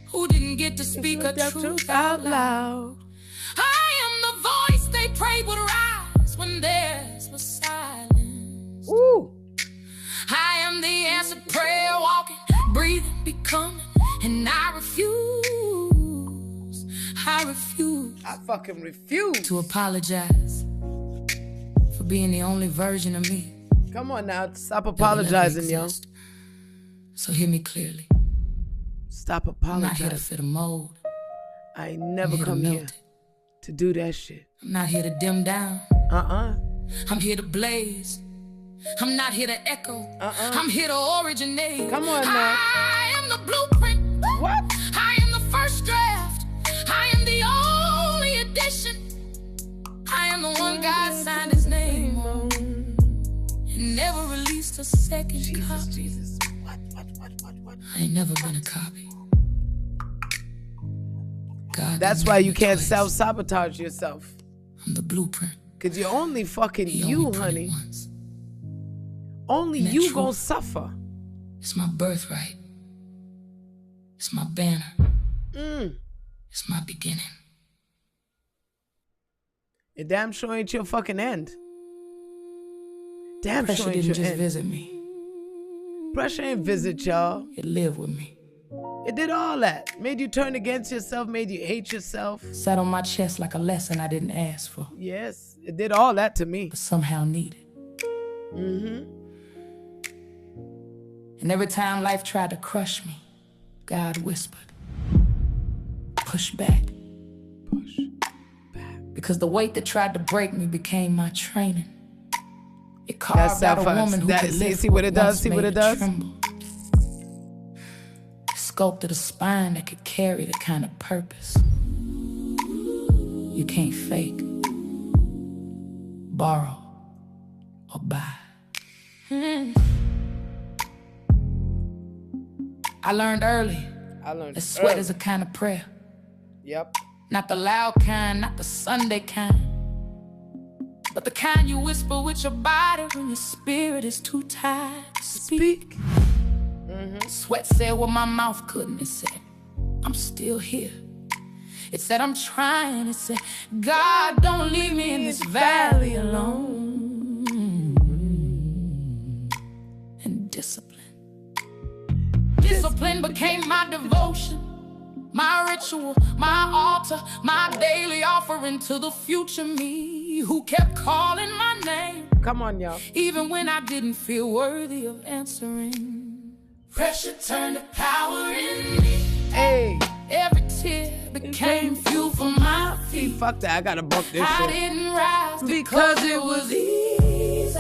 Speaker 2: who didn't get to speak her truth out loud. I am the voice they prayed would rise when theirs was silence.
Speaker 1: Ooh.
Speaker 2: I am the answered prayer, walking, breathing, becoming, and I refuse. I
Speaker 1: fucking refuse
Speaker 2: to apologize for being the only version of me.
Speaker 1: Come on now, stop apologizing, yo.
Speaker 2: So hear me clearly.
Speaker 1: Stop apologizing.
Speaker 2: I'm not here to fit a mold.
Speaker 1: I ain't never come here to do that shit.
Speaker 2: I'm not here to dim down. I'm here to blaze. I'm not here to echo. I'm here to originate.
Speaker 1: Come on now.
Speaker 2: I am the blueprint.
Speaker 1: What?
Speaker 2: I am the first draft. I am the only edition. I am the one God signed his name on and never released a second copy.
Speaker 1: Jesus. What?
Speaker 2: I ain't never been a copy. God,
Speaker 1: that's why you can't self-sabotage yourself.
Speaker 2: I'm the blueprint.
Speaker 1: Cause you're only fucking you, honey. Only you gonna suffer.
Speaker 2: It's my birthright. It's my banner. It's my beginning.
Speaker 1: It damn sure ain't your fucking end. Damn
Speaker 2: Pressure
Speaker 1: sure ain't
Speaker 2: didn't
Speaker 1: your
Speaker 2: just
Speaker 1: end.
Speaker 2: visit me.
Speaker 1: Pressure ain't visit y'all.
Speaker 2: It lived with me.
Speaker 1: It did all that. Made you turn against yourself, made you hate yourself.
Speaker 2: Sat on my chest like a lesson I didn't ask for.
Speaker 1: Yes, it did all that to me.
Speaker 2: But somehow needed. And every time life tried to crush me, God whispered, push back.
Speaker 1: Push back.
Speaker 2: Because the weight that tried to break me became my training. It carved out a woman who could lift
Speaker 1: see what it does? See what it does?
Speaker 2: Tremble. It sculpted a spine that could carry the kind of purpose you can't fake, borrow, or buy. I learned early.
Speaker 1: I learned
Speaker 2: that sweat
Speaker 1: early.
Speaker 2: is a kind of prayer.
Speaker 1: Yep.
Speaker 2: Not the loud kind, not the Sunday kind, but the kind you whisper with your body when your spirit is too tired to speak. Sweat said what my mouth couldn't. It said, I'm still here. It said, I'm trying. It said, God, don't leave me in this valley alone. And discipline became my devotion, my ritual, my altar, my daily offering to the future me who kept calling my name.
Speaker 1: Come on, y'all.
Speaker 2: Even when I didn't feel worthy of answering. Pressure turned to power in me.
Speaker 1: Hey.
Speaker 2: Every tear became fuel for my feet.
Speaker 1: Fuck that, I gotta bump this
Speaker 2: I
Speaker 1: shit.
Speaker 2: didn't rise because it was easy.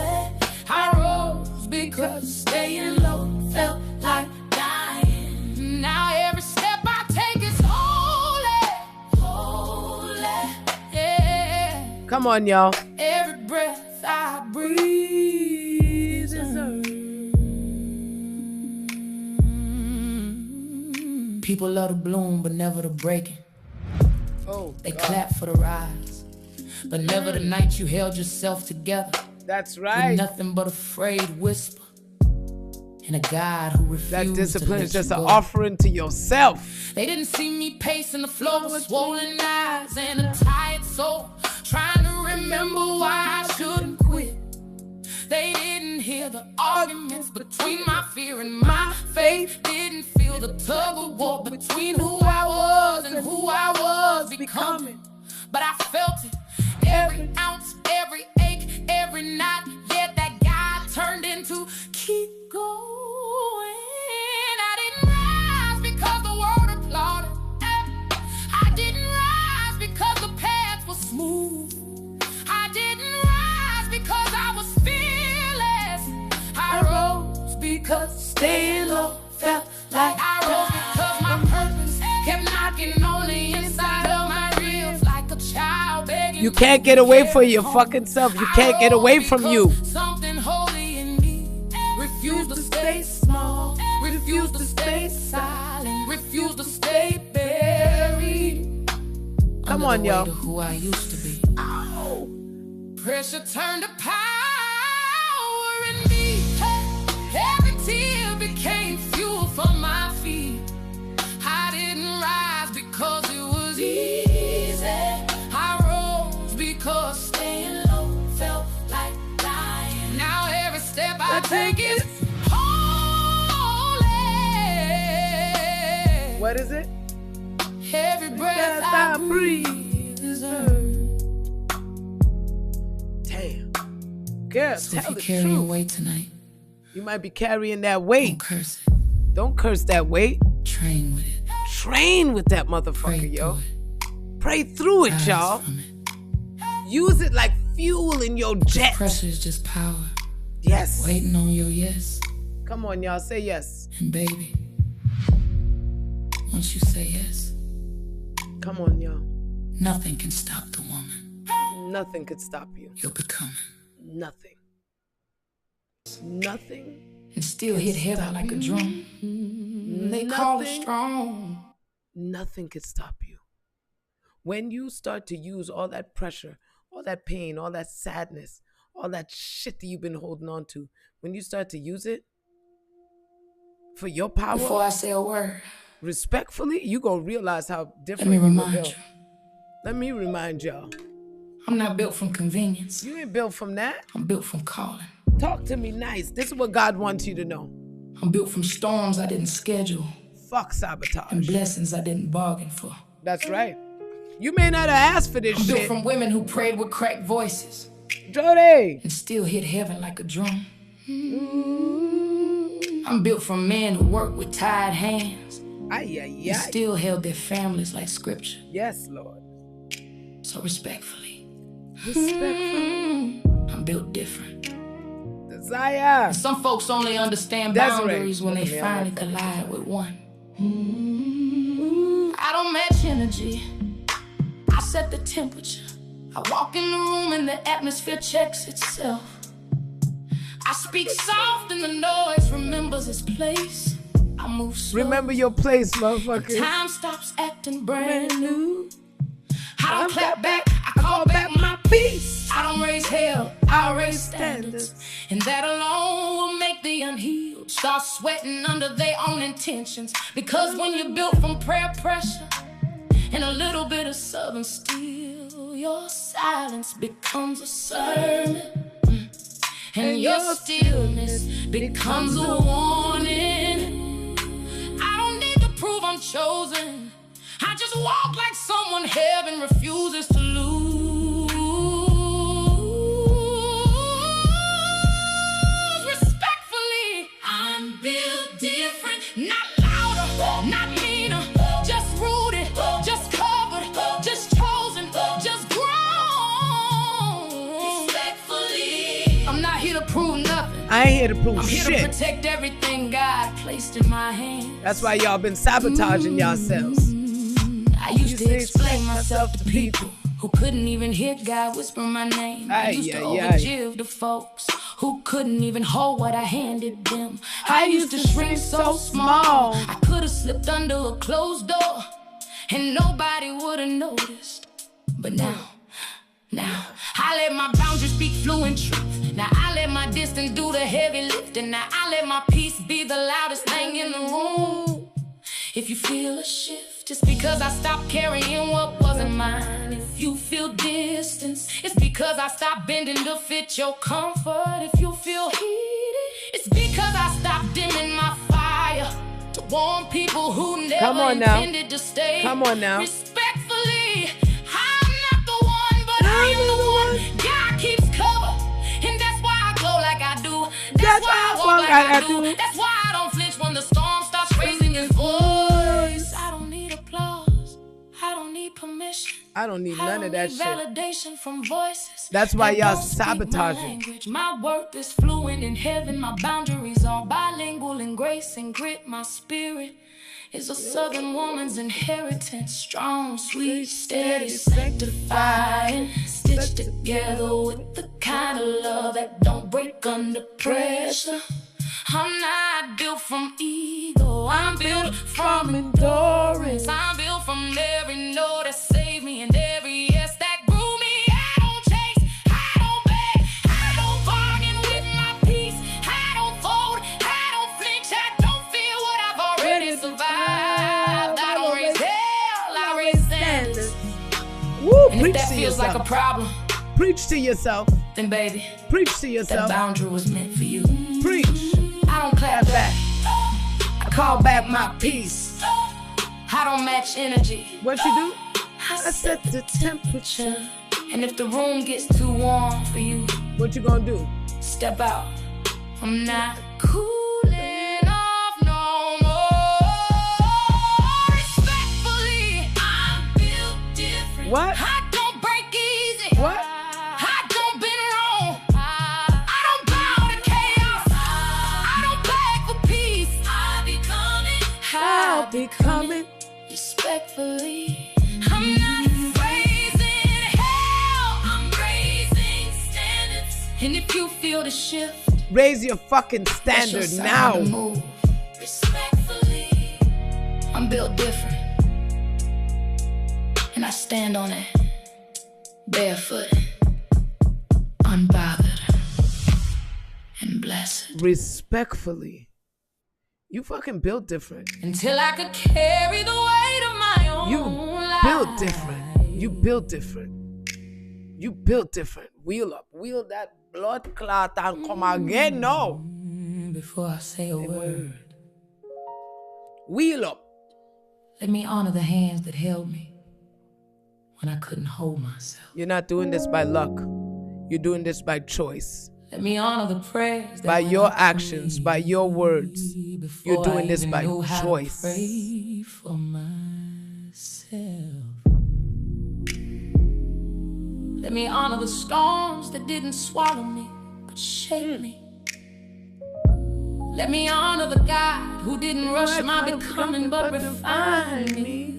Speaker 2: I rose because staying low felt like dying. Now every step I take is holy, holy, yeah.
Speaker 1: Come on, y'all.
Speaker 2: Every breath I breathe is earth. People love to bloom, but never to breaking.
Speaker 1: Oh,
Speaker 2: They
Speaker 1: God.
Speaker 2: clap for the rise, but never the night you held yourself together.
Speaker 1: That's
Speaker 2: With
Speaker 1: right.
Speaker 2: nothing but a frayed whisper and a God who refused
Speaker 1: That discipline
Speaker 2: to
Speaker 1: is
Speaker 2: let
Speaker 1: just
Speaker 2: you
Speaker 1: an
Speaker 2: go.
Speaker 1: offering to yourself.
Speaker 2: They didn't see me pacing the floor with swollen eyes and a tired soul, trying to remember why I shouldn't quit. They didn't hear the arguments between my fear and my faith. Didn't feel the tug of war between who I was and who I was becoming. But I felt it, every ounce, every ache, every knot. Yet that God turned into keep going. I didn't rise because the world applauded. I didn't rise because the path was smooth. I didn't rise because I was fearless. I rose because staying low felt like I rose because my purpose kept knocking on the inside of my ribs like a child begging.
Speaker 1: You can't get away from your fucking self. You can't get away from you.
Speaker 2: Something holy in me refused to stay small, refused to stay silent, refused to stay buried.
Speaker 1: Come
Speaker 2: Under
Speaker 1: on,
Speaker 2: the
Speaker 1: y'all.
Speaker 2: weight of who I used to be. Pressure turned to power in me. Every tear became fuel for my feet. I didn't rise because it was easy. I rose because staying low felt like dying. Now every step I take is holy.
Speaker 1: What is it?
Speaker 2: Every breath I breathe is earth.
Speaker 1: Damn. Girl,
Speaker 2: So if
Speaker 1: tell
Speaker 2: you're
Speaker 1: the
Speaker 2: carrying
Speaker 1: truth.
Speaker 2: weight tonight,
Speaker 1: You might be carrying that
Speaker 2: don't
Speaker 1: weight.
Speaker 2: curse it.
Speaker 1: Don't curse that weight.
Speaker 2: Train with it.
Speaker 1: Train with that
Speaker 2: Pray
Speaker 1: motherfucker, yo.
Speaker 2: through it.
Speaker 1: Pray through it,
Speaker 2: Rise
Speaker 1: y'all.
Speaker 2: from it.
Speaker 1: Use it like fuel in your jet.
Speaker 2: Pressure is just power.
Speaker 1: Yes.
Speaker 2: Waiting on your yes.
Speaker 1: Come on, y'all. Say yes.
Speaker 2: And baby, once you say yes,
Speaker 1: Come on, y'all.
Speaker 2: nothing can stop the woman
Speaker 1: Nothing could stop you.
Speaker 2: you're becoming.
Speaker 1: Nothing. Nothing.
Speaker 2: And still hit heaven like a drum. They call it
Speaker 1: Nothing.
Speaker 2: strong.
Speaker 1: Nothing could stop you. When you start to use all that pressure, all that pain, all that sadness, all that shit that you've been holding on to, when you start to use it for your power,
Speaker 2: Before I say a word,
Speaker 1: respectfully, you gonna realize how
Speaker 2: let
Speaker 1: different
Speaker 2: me
Speaker 1: you were
Speaker 2: remind
Speaker 1: built.
Speaker 2: you,
Speaker 1: Let me remind y'all.
Speaker 2: I'm not built from convenience.
Speaker 1: You ain't built from that.
Speaker 2: I'm built from calling.
Speaker 1: Talk to me nice. This is what God wants you to know.
Speaker 2: I'm built from storms I didn't schedule
Speaker 1: Fuck
Speaker 2: and
Speaker 1: sabotage.
Speaker 2: blessings I didn't bargain for.
Speaker 1: That's right. You may not have asked for this
Speaker 2: I'm built
Speaker 1: shit.
Speaker 2: from women who prayed with cracked voices
Speaker 1: Jody.
Speaker 2: and still hit heaven like a drum. I'm built from men who worked with tired hands
Speaker 1: Ay, ay,
Speaker 2: and
Speaker 1: ay.
Speaker 2: still held their families like scripture.
Speaker 1: Yes, Lord.
Speaker 2: So respectfully,
Speaker 1: Respectfully.
Speaker 2: I'm built different.
Speaker 1: Desire.
Speaker 2: Some folks only understand
Speaker 1: Desiree.
Speaker 2: boundaries when
Speaker 1: Look
Speaker 2: they
Speaker 1: at me, I'm
Speaker 2: finally
Speaker 1: like fucking
Speaker 2: collide with one. I don't match energy. I set the temperature. I walk in the room and the atmosphere checks itself. I speak soft and the noise remembers its place. I move slow.
Speaker 1: Remember your place, motherfucker.
Speaker 2: Time stops acting brand new. I don't clap back, I call back my peace. I don't raise hell, I raise standards. And that alone will make the unhealed start sweating under their own intentions. Because when you're built from prayer pressure and a little bit of southern steel, your silence becomes a sermon. And your stillness becomes a warning. I don't need to prove I'm chosen. I just walk like someone heaven refuses to lose. Respectfully, I'm built different. Not louder, not meaner. Just rooted, just covered, just chosen, just grown. Respectfully, I'm not here to prove nothing.
Speaker 1: I ain't here to prove
Speaker 2: I'm here
Speaker 1: shit.
Speaker 2: to protect everything God placed in my hands.
Speaker 1: That's why y'all been sabotaging yourselves.
Speaker 2: I used to explain myself to people who couldn't even hear God whisper my name. I used to overgive to folks who couldn't even hold what I handed them. I used to shrink so small I could have slipped under a closed door and nobody would have noticed. But now I let my boundaries speak fluent truth. Now I let my distance do the heavy lifting. Now I let my peace be the loudest thing in the room. If you feel a shift, it's because I stopped carrying what wasn't mine. If you feel distance, it's because I stopped bending to fit your comfort. If you feel heated, it's because I stopped dimming my fire to warm people who never intended to stay.
Speaker 1: Come on now.
Speaker 2: Respectfully, I'm not the one, but I am the one. God keeps cover, and that's why I glow like I do. That's why I walk like I do. That's why I don't flinch when the storm starts raising its voice. I don't need applause. I don't need permission.
Speaker 1: I don't need none of that shit.
Speaker 2: Validation from voices.
Speaker 1: That's why y'all sabotaging.
Speaker 2: My worth is fluent in heaven. My boundaries are bilingual in grace and grit. My spirit is a southern woman's inheritance. Strong, sweet, steady, sanctified, and stitched together with the kind of love that don't break under pressure. I'm not built from ego, I'm built from endurance. I'm built from every no that saved me and every yes that grew me. I don't chase, I don't beg, I don't bargain with my peace. I don't fold, I don't flinch, I don't fear what I've already survived. I don't raise hell, I raise standards.
Speaker 1: Woo,
Speaker 2: and if that feels like a problem,
Speaker 1: preach to yourself.
Speaker 2: Then baby,
Speaker 1: preach to yourself.
Speaker 2: That boundary was meant for you.
Speaker 1: Preach.
Speaker 2: I don't clap back, I call back my peace. I don't match energy.
Speaker 1: What you do?
Speaker 2: I set the temperature. And if the room gets too warm for you,
Speaker 1: what you gonna do?
Speaker 2: Step out. I'm not cooling off no more. Respectfully, I'm built different.
Speaker 1: What?
Speaker 2: I don't break easy.
Speaker 1: What?
Speaker 2: I'll be coming respectfully. I'm not raising hell, I'm raising standards. And if you feel the shift,
Speaker 1: raise your fucking standard now.
Speaker 2: Move respectfully. I'm built different, and I stand on it barefoot, unbothered, and blessed.
Speaker 1: Respectfully. You fucking built different.
Speaker 2: Until I could carry the weight of my own life.
Speaker 1: Built different. You built different. You built different. Wheel up. Wheel that blood clot and come again now.
Speaker 2: Before I say a word.
Speaker 1: Wheel up.
Speaker 2: Let me honor the hands that held me when I couldn't hold myself.
Speaker 1: You're not doing this by luck. You're doing this by choice.
Speaker 2: Let me honor the prayers
Speaker 1: by your actions, by your words. You're doing this by choice.
Speaker 2: Pray for myself. Let me honor the storms that didn't swallow me, but shaped me. Let me honor the God who didn't rush my becoming, but refined me.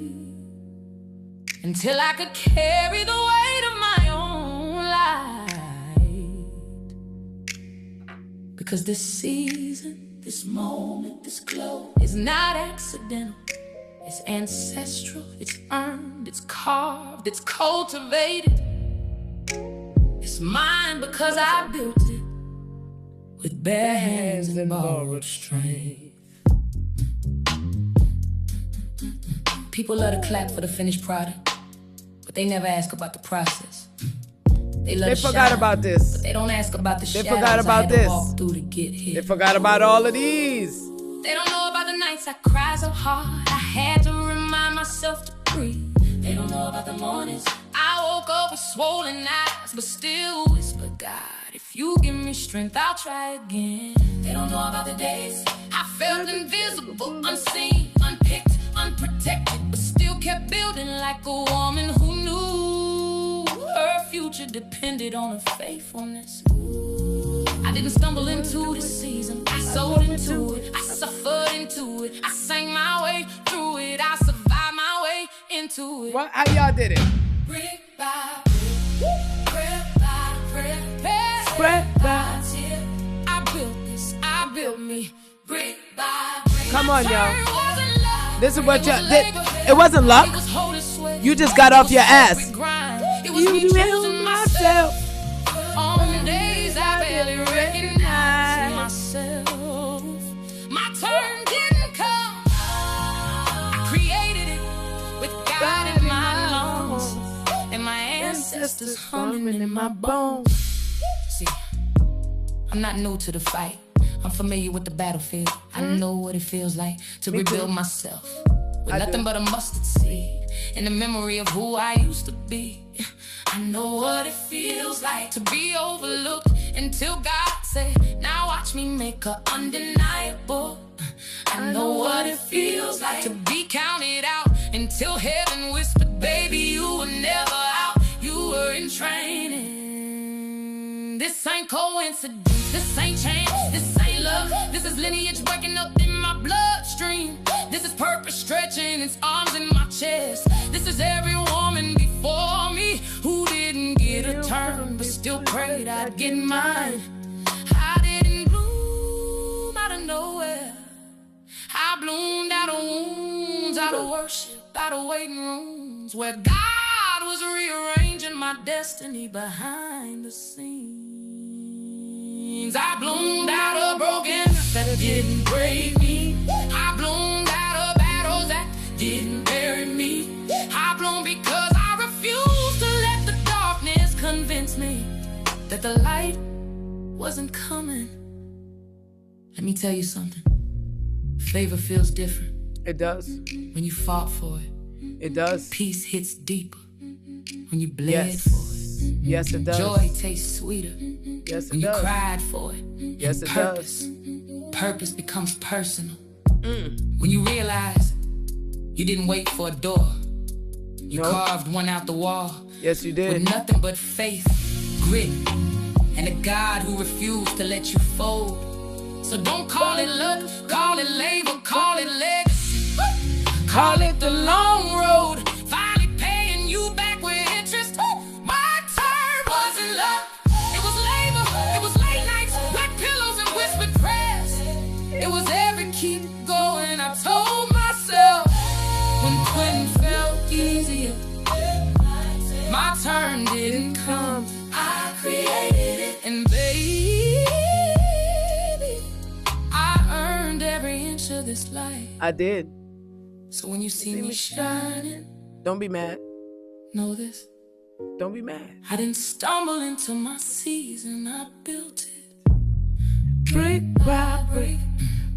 Speaker 2: Until I could carry the weight of my own life. Because this season This moment, this glow is not accidental. It's ancestral, it's earned, it's carved, it's cultivated. It's mine because I built it with bare hands and borrowed strength. People love to clap for the finished product, but they never ask about the process. They
Speaker 1: forgot about this.
Speaker 2: But they don't ask about the
Speaker 1: They
Speaker 2: shadows
Speaker 1: forgot about
Speaker 2: I had
Speaker 1: this.
Speaker 2: to walk through to get here.
Speaker 1: They forgot about all of these.
Speaker 2: They don't know about the nights I cried so hard I had to remind myself to breathe. They don't know about the mornings I woke up with swollen eyes, but still whisper, God, if you give me strength, I'll try again. They don't know about the days I felt invisible, unseen, unpicked, unprotected, but still kept building like a woman who knew her future depended on her faithfulness. I didn't stumble into this season, I sold into it, I suffered into it, I sang my way through it, I survived my way into it.
Speaker 1: What? How y'all did it?
Speaker 2: Brick by brick, prayer by prayer,
Speaker 1: Spread by.
Speaker 2: tear. I built this, I built me, brick by brick.
Speaker 1: Come on, y'all.
Speaker 2: It wasn't luck,
Speaker 1: This is what
Speaker 2: it
Speaker 1: you
Speaker 2: was
Speaker 1: did.
Speaker 2: labor.
Speaker 1: It wasn't luck.
Speaker 2: It was holy sweat.
Speaker 1: You just got off your ass.
Speaker 2: It was me choosing myself. On the days I barely recognized myself. My turn didn't come. I created it with God in my lungs and my ancestors humming in my bones. See, I'm not new to the fight. I'm familiar with the battlefield. I know what it feels like to rebuild myself with nothing but a mustard seed and the memory of who I used to be. I know what it feels like to be overlooked until God say, now watch me make her undeniable. I know what it feels like to be counted out until heaven whispered, baby, you were never out, you were in training. This ain't coincidence, this ain't chance, this ain't luck. This is lineage breaking up in my bloodstream. This is purpose stretching its arms in my chest. This is every woman before me who didn't get a turn but still prayed I'd get mine. I didn't bloom out of nowhere. I bloomed out of wounds, out of worship, out of waiting rooms where God was rearranging my destiny behind the scenes. I bloomed out of brokenness that didn't break me. I bloomed out of battles that didn't bury me. I bloomed because I refused to let the darkness convince me that the light wasn't coming. Let me tell you something. Favor feels different
Speaker 1: It does.
Speaker 2: when you fought for it.
Speaker 1: It does.
Speaker 2: Peace hits deeper when you bled
Speaker 1: Yes.
Speaker 2: for it.
Speaker 1: Yes, it does.
Speaker 2: Joy tastes sweeter
Speaker 1: Yes, it
Speaker 2: when you
Speaker 1: does.
Speaker 2: cried for it.
Speaker 1: Yes,
Speaker 2: And
Speaker 1: it
Speaker 2: purpose becomes personal. When you realize you didn't wait for a door, you
Speaker 1: Nope.
Speaker 2: carved one out the wall
Speaker 1: Yes, you
Speaker 2: with
Speaker 1: did.
Speaker 2: nothing but faith, grit, and a God who refused to let you fold. So don't call it luck, call it labor, call it legacy. Call it the long road, finally paying you back with interest. My turn wasn't luck, it was labor, it was late nights, wet pillows and whispered prayers. It was every keep going, I told myself when quitting felt easier. My turn didn't come, I created it. And baby, I earned every inch of this life.
Speaker 1: I did.
Speaker 2: So when you see me shining,
Speaker 1: Don't be mad.
Speaker 2: know this.
Speaker 1: Don't be mad.
Speaker 2: I didn't stumble into my season, I built it.
Speaker 1: Brick by brick,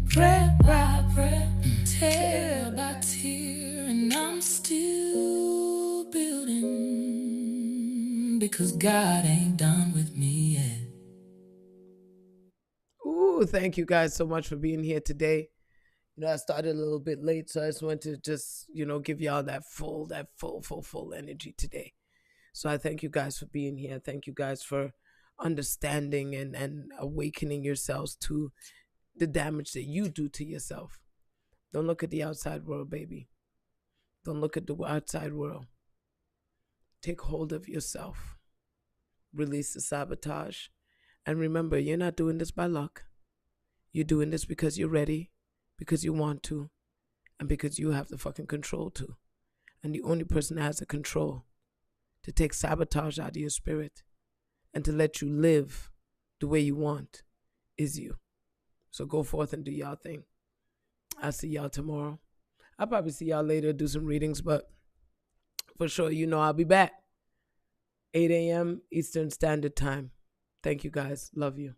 Speaker 2: Prayer by prayer, tear by tear, and I'm still building because God ain't done with me yet.
Speaker 1: Ooh, thank you guys so much for being here today. You know, I started a little bit late, so I just want to give y'all that full energy today. So I thank you guys for being here. Thank you guys for understanding and awakening yourselves to the damage that you do to yourself. Don't look at the outside world, baby. Don't look at the outside world. Take hold of yourself. Release the sabotage. And remember, you're not doing this by luck. You're doing this because you're ready, because you want to, and because you have the fucking control to. And the only person that has the control to take sabotage out of your spirit and to let you live the way you want is you. So go forth and do y'all thing. I'll see y'all tomorrow. I'll probably see y'all later, do some readings, but for sure, I'll be back. 8 a.m. Eastern Standard Time. Thank you guys. Love you.